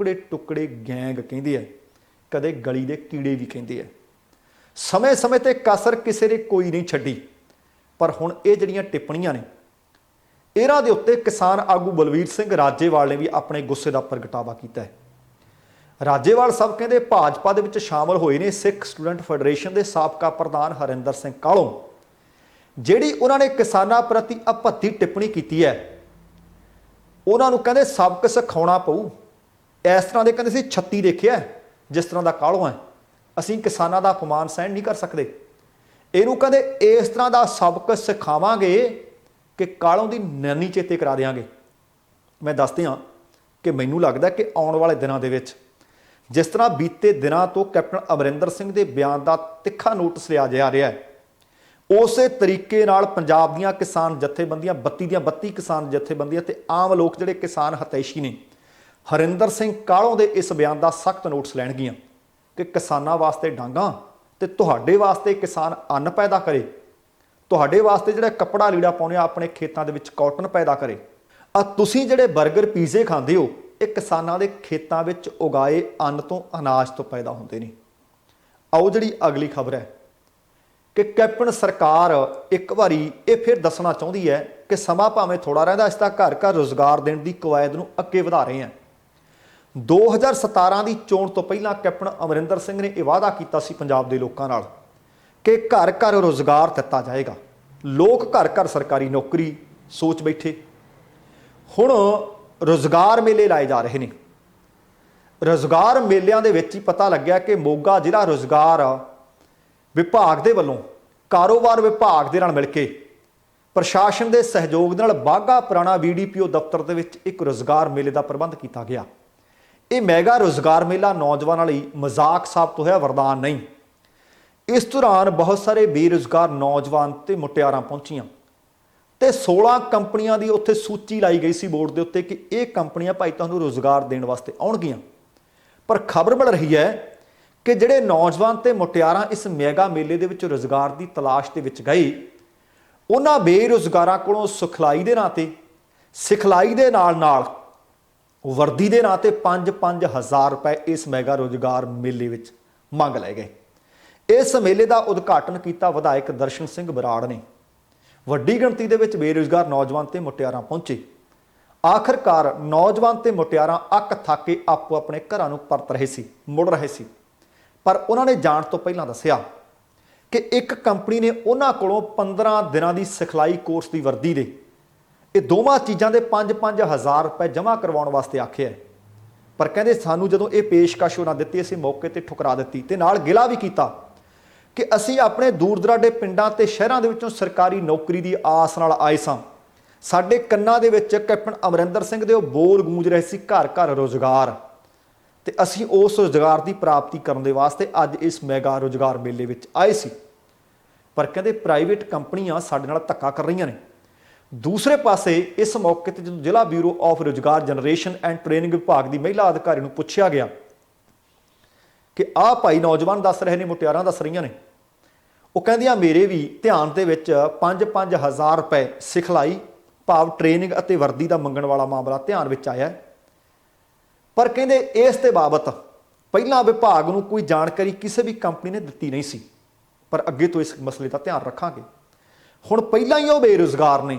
ਟੁਕੜੇ ਗੈਂਗ ਕਹਿੰਦੇ ਆ, ਕਦੇ ਗਲੀ ਦੇ ਕੀੜੇ ਵੀ ਕਹਿੰਦੇ ਆ। ਸਮੇਂ-ਸਮੇਂ ਤੇ ਕਸਰ ਕਿਸੇ ਨੇ ਕੋਈ ਨਹੀਂ ਛੱਡੀ। ਪਰ ਹੁਣ ਇਹ ਜਿਹੜੀਆਂ ਟਿੱਪਣੀਆਂ ਨੇ, ਇਹਨਾਂ ਦੇ ਉੱਤੇ ਕਿਸਾਨ ਆਗੂ ਬਲਵੀਰ ਸਿੰਘ ਰਾਜੇਵਾਲ ਨੇ ਵੀ ਆਪਣੇ ਗੁੱਸੇ ਦਾ ਪ੍ਰਗਟਾਵਾ ਕੀਤਾ ਹੈ। ਰਾਜੇਵਾਲ ਸਾਹਿਬ ਕਹਿੰਦੇ ਭਾਜਪਾ ਦੇ ਵਿੱਚ ਸ਼ਾਮਲ ਹੋਏ ਨੇ ਸਿੱਖ ਸਟੂਡੈਂਟ ਫੈਡਰੇਸ਼ਨ ਦੇ ਸਾਬਕਾ ਪ੍ਰਧਾਨ ਹਰਿੰਦਰ ਸਿੰਘ ਕਾਲੋਂ, ਜਿਹੜੀ ਉਹਨਾਂ ਨੇ ਕਿਸਾਨਾਂ ਪ੍ਰਤੀ ਅਭੱਦੀ ਟਿੱਪਣੀ ਕੀਤੀ ਹੈ। ਉਹਨਾਂ ਨੂੰ ਕਹਿੰਦੇ ਸਬਕ ਸਿਖਾਉਣਾ ਪਊ। ਇਸ ਤਰ੍ਹਾਂ ਦੇ ਕਹਿੰਦੇ ਸੀ 36 ਦੇਖਿਆ ਜਿਸ ਤਰ੍ਹਾਂ ਦਾ ਕਾਲੋਂ ਹੈ, ਅਸੀਂ ਕਿਸਾਨਾਂ ਦਾ ਅਪਮਾਨ ਸਹਿਣ ਨਹੀਂ ਕਰ ਸਕਦੇ। ਇਹਨੂੰ ਕਹਿੰਦੇ ਇਸ ਤਰ੍ਹਾਂ ਦਾ ਸਬਕ ਸਿਖਾਵਾਂਗੇ ਕਿ ਕਾਲੋਂ ਦੀ ਨਾਨੀ ਚੇਤੇ ਕਰਾ ਦਿਆਂਗੇ। ਮੈਂ ਦੱਸਦੇ ਹਾਂ ਕਿ ਮੈਨੂੰ ਲੱਗਦਾ ਕਿ ਆਉਣ ਵਾਲੇ ਦਿਨਾਂ ਦੇ ਵਿੱਚ ਜਿਸ ਤਰ੍ਹਾਂ ਬੀਤੇ ਦਿਨਾਂ ਤੋਂ ਕੈਪਟਨ ਅਮਰਿੰਦਰ ਸਿੰਘ ਦੇ ਬਿਆਨ ਦਾ ਤਿੱਖਾ ਨੋਟਿਸ ਲਿਆ ਜਾ ਰਿਹਾ ਹੈ, ਉਸੇ ਤਰੀਕੇ ਨਾਲ ਪੰਜਾਬ ਦੀਆਂ ਕਿਸਾਨ ਜਥੇਬੰਦੀਆਂ, 32 ਦੀਆਂ 32 ਕਿਸਾਨ ਜਥੇਬੰਦੀਆਂ ਤੇ ਆਮ ਲੋਕ ਜਿਹੜੇ ਕਿਸਾਨ ਹਤੈਸ਼ੀ ਨੇ, ਹਰਿੰਦਰ ਸਿੰਘ ਕਾਲੋਂ ਦੇ ਇਸ ਬਿਆਨ ਦਾ ਸਖਤ ਨੋਟਿਸ ਲੈਣਗੀਆਂ ਕਿ ਕਿਸਾਨਾਂ ਵਾਸਤੇ ਡਾਂਗਾਂ ਤੇ ਤੁਹਾਡੇ ਵਾਸਤੇ ਕਿਸਾਨ ਅੰਨ ਪੈਦਾ ਕਰੇ, ਤੁਹਾਡੇ ਵਾਸਤੇ ਜਿਹੜਾ ਕੱਪੜਾ ਲੀੜਾ ਪਾਉਂਦੇ ਆ ਆਪਣੇ ਖੇਤਾਂ ਦੇ ਵਿੱਚ ਕਾਟਨ ਪੈਦਾ ਕਰੇ। ਤੁਸੀਂ ਜਿਹੜੇ 버ਗਰ ਪੀਜ਼ੇ ਖਾਂਦੇ ਹੋ, ਇਹ ਕਿਸਾਨਾਂ ਦੇ ਖੇਤਾਂ ਵਿੱਚ ਉਗਾਏ ਅੰਨ ਤੋਂ, ਅਨਾਜ ਤੋਂ ਪੈਦਾ ਹੁੰਦੇ ਨੇ। ਆਓ ਜਿਹੜੀ ਅਗਲੀ ਖਬਰ ਹੈ ਕਿ ਕੈਪਟਨ ਸਰਕਾਰ ਇੱਕ ਵਾਰੀ ਇਹ ਫਿਰ ਦੱਸਣਾ ਚਾਹੁੰਦੀ ਹੈ ਕਿ ਸਮਾਂ ਭਾਵੇਂ ਥੋੜਾ ਰਹਿੰਦਾ, ਇਸ ਦਾ ਘਰ ਘਰ ਰੁਜ਼ਗਾਰ ਦੇਣ ਦੀ ਕਵਾਇਦ ਨੂੰ ਅੱਗੇ ਵਧਾ ਰਹੇ ਹਾਂ। 2017 ਦੀ ਚੋਣ ਤੋਂ ਪਹਿਲਾਂ ਕੈਪਟਨ ਅਮਰਿੰਦਰ ਸਿੰਘ ਨੇ ਇਹ ਵਾਅਦਾ ਕੀਤਾ ਸੀ ਪੰਜਾਬ ਦੇ ਲੋਕਾਂ ਨਾਲ ਕਿ ਘਰ ਘਰ ਰੁਜ਼ਗਾਰ ਦਿੱਤਾ ਜਾਏਗਾ। ਲੋਕ ਘਰ ਘਰ ਸਰਕਾਰੀ ਨੌਕਰੀ ਸੋਚ ਬੈਠੇ। ਹੁਣ ਰੁਜ਼ਗਾਰ ਮੇਲੇ ਲਾਏ ਜਾ ਰਹੇ ਨੇ। ਰੁਜ਼ਗਾਰ ਮੇਲਿਆਂ ਦੇ ਵਿੱਚ ਹੀ ਪਤਾ ਲੱਗਿਆ ਕਿ ਮੋਗਾ ਜ਼ਿਲ੍ਹਾ ਰੁਜ਼ਗਾਰ ਵਿਭਾਗ ਦੇ ਵੱਲੋਂ ਕਾਰੋਬਾਰ ਵਿਭਾਗ ਦੇ ਨਾਲ ਮਿਲ ਕੇ ਪ੍ਰਸ਼ਾਸਨ ਦੇ ਸਹਿਯੋਗ ਨਾਲ ਬਾਘਾ ਪੁਰਾਣਾ BDPO ਦਫ਼ਤਰ ਦੇ ਵਿੱਚ ਇੱਕ ਰੁਜ਼ਗਾਰ ਮੇਲੇ ਦਾ ਪ੍ਰਬੰਧ ਕੀਤਾ ਗਿਆ। ਇਹ ਮੈਗਾ ਰੁਜ਼ਗਾਰ ਮੇਲਾ ਨੌਜਵਾਨਾਂ ਲਈ ਮਜ਼ਾਕ ਸਾਬਤ ਹੋਇਆ, ਵਰਦਾਨ ਨਹੀਂ। ਇਸ ਦੌਰਾਨ ਬਹੁਤ ਸਾਰੇ ਬੇਰੁਜ਼ਗਾਰ ਨੌਜਵਾਨ ਤੇ ਮੁਟਿਆਰਾਂ ਪਹੁੰਚੀਆਂ ਤੇ 16 ਕੰਪਨੀਆਂ ਦੀ ਉੱਥੇ ਸੂਚੀ ਲਾਈ ਗਈ ਸੀ ਬੋਰਡ ਦੇ ਉੱਤੇ ਕਿ ਇਹ ਕੰਪਨੀਆਂ ਭਾਈ ਤੁਹਾਨੂੰ ਰੁਜ਼ਗਾਰ ਦੇਣ ਵਾਸਤੇ ਆਉਣਗੀਆਂ। ਪਰ ਖਬਰ ਮਿਲ ਰਹੀ ਹੈ ਕਿ ਜਿਹੜੇ ਨੌਜਵਾਨ ਤੇ ਮੁਟਿਆਰਾਂ ਇਸ ਮੈਗਾ ਮੇਲੇ ਦੇ ਵਿੱਚ ਰੁਜ਼ਗਾਰ ਦੀ ਤਲਾਸ਼ ਦੇ ਵਿੱਚ ਗਏ, ਉਹਨਾਂ ਬੇਰੁਜ਼ਗਾਰਾਂ ਕੋਲੋਂ ਸਿਖਲਾਈ ਦੇ ਨਾਂ ਤੇ, ਸਿਖਲਾਈ ਦੇ ਨਾਲ ਵਰਦੀ ਦੇ ਨਾਂ ਤੇ 5-5 ਹਜ਼ਾਰ ਰੁਪਏ ਇਸ ਮੈਗਾ ਰੁਜ਼ਗਾਰ ਮੇਲੇ ਵਿੱਚ ਮੰਗ ਲਏ ਗਏ। ਇਸ ਮੇਲੇ ਦਾ ਉਦਘਾਟਨ ਕੀਤਾ ਵਿਧਾਇਕ ਦਰਸ਼ਨ ਸਿੰਘ ਬਰਾੜ ਨੇ। ਵੱਡੀ ਗਿਣਤੀ ਦੇ ਵਿੱਚ ਬੇਰੁਜ਼ਗਾਰ ਨੌਜਵਾਨ ਤੇ ਮੁਟਿਆਰਾਂ ਪਹੁੰਚੇ। ਆਖਰਕਾਰ ਨੌਜਵਾਨ ਤੇ ਮੁਟਿਆਰਾਂ ਅੱਕ ਥੱਕ ਕੇ ਆਪੋ ਆਪਣੇ ਘਰਾਂ ਨੂੰ ਪਰਤ ਰਹੇ ਸੀ, ਮੁੜ ਰਹੇ ਸੀ। ਪਰ ਉਹਨਾਂ ਨੇ ਜਾਣ ਤੋਂ ਪਹਿਲਾਂ ਦੱਸਿਆ ਕਿ ਇੱਕ ਕੰਪਨੀ ਨੇ ਉਹਨਾਂ ਕੋਲੋਂ 15 ਦਿਨਾਂ ਦੀ ਸਿਖਲਾਈ ਕੋਰਸ ਦੀ ਵਰਦੀ ਦੇ, ਇਹ ਦੋਵਾਂ ਚੀਜ਼ਾਂ ਦੇ 5-5 ਹਜ਼ਾਰ ਰੁਪਏ ਜਮ੍ਹਾਂ ਕਰਵਾਉਣ ਵਾਸਤੇ ਆਖਿਆ। ਪਰ ਕਹਿੰਦੇ ਸਾਨੂੰ ਜਦੋਂ ਇਹ ਪੇਸ਼ਕਸ਼ ਉਹਨਾਂ ਦਿੱਤੀ, ਅਸੀਂ ਮੌਕੇ ਤੇ ਠੁਕਰਾ ਦਿੱਤੀ ਤੇ ਨਾਲ ਗਿਲਾ ਵੀ ਕੀਤਾ ਕਿ ਅਸੀਂ ਆਪਣੇ ਦੂਰ ਦਰਾਡੇ ਪਿੰਡਾਂ ਤੇ ਸ਼ਹਿਰਾਂ ਦੇ ਵਿੱਚੋਂ ਸਰਕਾਰੀ ਨੌਕਰੀ ਦੀ ਆਸ ਨਾਲ ਆਏ ਸਾਂ। ਸਾਡੇ ਕੰਨਾਂ ਦੇ ਵਿੱਚ ਕੈਪਟਨ ਅਮਰਿੰਦਰ ਸਿੰਘ ਦੇ ਉਹ ਬੋਲ ਗੂੰਜ ਰਹੇ ਸੀ, ਘਰ ਘਰ ਰੁਜ਼ਗਾਰ, ਤੇ ਅਸੀਂ ਉਸ ਰੁਜ਼ਗਾਰ ਦੀ ਪ੍ਰਾਪਤੀ ਕਰਨ ਦੇ ਵਾਸਤੇ ਅੱਜ ਇਸ ਮੈਗਾ ਰੁਜ਼ਗਾਰ ਮੇਲੇ ਵਿੱਚ ਆਏ ਸੀ। ਪਰ ਕਹਿੰਦੇ ਪ੍ਰਾਈਵੇਟ ਕੰਪਨੀਆਂ ਸਾਡੇ ਨਾਲ ਧੱਕਾ ਕਰ ਰਹੀਆਂ ਨੇ। ਦੂਸਰੇ ਪਾਸੇ ਇਸ ਮੌਕੇ ਤੇ ਜਦੋਂ ਜ਼ਿਲ੍ਹਾ ਬਿਊਰੋ ਆਫ ਰੁਜ਼ਗਾਰ ਜਨਰੇਸ਼ਨ ਐਂਡ ਟ੍ਰੇਨਿੰਗ ਵਿਭਾਗ ਦੀ ਮਹਿਲਾ ਅਧਿਕਾਰੀ ਨੂੰ ਪੁੱਛਿਆ ਗਿਆ ਕਿ ਆਹ ਭਾਈ ਨੌਜਵਾਨ ਦੱਸ ਰਹੇ ਨੇ, ਮੁਟਿਆਰਾਂ ਦੱਸ ਰਹੀਆਂ ਨੇ, ਉਹ ਕਹਿੰਦੀਆਂ ਮੇਰੇ ਵੀ ਧਿਆਨ ਦੇ ਵਿੱਚ 5-5 ਹਜ਼ਾਰ ਰੁਪਏ ਸਿਖਲਾਈ ਭਾਵ ਟ੍ਰੇਨਿੰਗ ਅਤੇ ਵਰਦੀ ਦਾ ਮੰਗਣ ਵਾਲਾ ਮਾਮਲਾ ਧਿਆਨ ਵਿੱਚ ਆਇਆ। ਪਰ ਕਹਿੰਦੇ ਇਸ ਦੇ ਬਾਬਤ ਪਹਿਲਾਂ ਵਿਭਾਗ ਨੂੰ ਕੋਈ ਜਾਣਕਾਰੀ ਕਿਸੇ ਵੀ ਕੰਪਨੀ ਨੇ ਦਿੱਤੀ ਨਹੀਂ ਸੀ, ਪਰ ਅੱਗੇ ਤੋਂ ਇਸ ਮਸਲੇ ਦਾ ਧਿਆਨ ਰੱਖਾਂਗੇ। ਹੁਣ ਪਹਿਲਾਂ ਹੀ ਉਹ ਬੇਰੁਜ਼ਗਾਰ ਨੇ।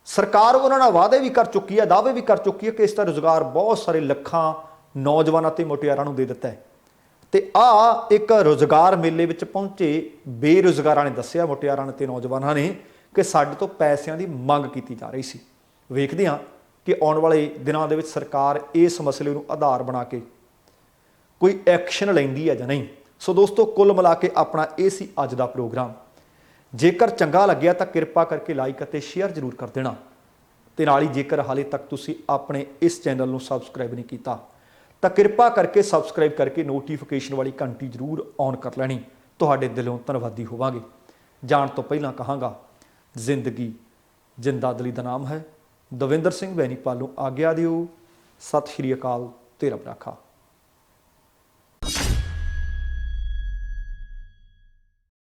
ਸਰਕਾਰ ਉਹਨਾਂ ਨਾਲ ਵਾਅਦੇ ਵੀ ਕਰ ਚੁੱਕੀ ਹੈ, ਦਾਅਵੇ ਵੀ ਕਰ ਚੁੱਕੀ ਹੈ ਕਿ ਇਸ ਦਾ ਰੁਜ਼ਗਾਰ ਬਹੁਤ ਸਾਰੇ ਲੱਖਾਂ ਨੌਜਵਾਨਾਂ ਤੇ ਮੁਟਿਆਰਾਂ ਨੂੰ ਦੇ ਦਿੱਤਾ ਹੈ। ਤੇ ਆ ਇੱਕ ਰੁਜ਼ਗਾਰ ਮੇਲੇ ਵਿੱਚ ਪਹੁੰਚੇ ਬੇਰੁਜ਼ਗਾਰਾਂ ਨੇ ਦੱਸਿਆ, ਮੁਟਿਆਰਾਂ ਨੇ ਤੇ ਨੌਜਵਾਨਾਂ ਨੇ, ਕਿ ਸਾਡੇ ਤੋਂ ਪੈਸਿਆਂ ਦੀ ਮੰਗ ਕੀਤੀ ਜਾ ਰਹੀ ਸੀ। ਵੇਖਦੇ ਹਾਂ ਕਿ ਆਉਣ ਵਾਲੇ ਦਿਨਾਂ ਦੇ ਵਿੱਚ ਸਰਕਾਰ ਇਸ ਮਸਲੇ ਨੂੰ ਆਧਾਰ ਬਣਾ ਕੇ ਕੋਈ ਐਕਸ਼ਨ ਲੈਂਦੀ ਹੈ ਜਾਂ ਨਹੀਂ। ਸੋ ਦੋਸਤੋ, ਕੁੱਲ ਮਿਲਾ ਕੇ ਆਪਣਾ ਇਹ ਸੀ ਅੱਜ ਦਾ ਪ੍ਰੋਗਰਾਮ। ਜੇਕਰ ਚੰਗਾ ਲੱਗਿਆ ਤਾਂ ਕਿਰਪਾ ਕਰਕੇ ਲਾਈਕ ਅਤੇ ਸ਼ੇਅਰ ਜ਼ਰੂਰ ਕਰ ਦੇਣਾ, ਤੇ ਨਾਲ ਹੀ ਜੇਕਰ ਹਾਲੇ ਤੱਕ ਤੁਸੀਂ ਆਪਣੇ ਇਸ ਚੈਨਲ ਨੂੰ ਸਬਸਕ੍ਰਾਈਬ ਨਹੀਂ ਕੀਤਾ ਤਾਂ ਕਿਰਪਾ ਕਰਕੇ ਸਬਸਕ੍ਰਾਈਬ ਕਰਕੇ ਨੋਟੀਫਿਕੇਸ਼ਨ ਵਾਲੀ ਘੰਟੀ ਜ਼ਰੂਰ ਔਨ ਕਰ ਲੈਣੀ। ਤੁਹਾਡੇ ਦਿਲੋਂ ਧੰਨਵਾਦੀ ਹੋਵਾਂਗੇ। ਜਾਣ ਤੋਂ ਪਹਿਲਾਂ ਕਹਾਂਗਾ, ਜ਼ਿੰਦਗੀ ਜਿੰਦਾ ਦਿਲੀ ਦਾ ਨਾਮ ਹੈ। ਦਵਿੰਦਰ ਸਿੰਘ ਬੈਨੀਪਾਲ ਨੂੰ ਆਗਿਆ ਦਿਓ। ਸਤਿ ਸ਼੍ਰੀ ਅਕਾਲ ਤੇ ਰੱਬ ਰਾਖਾ।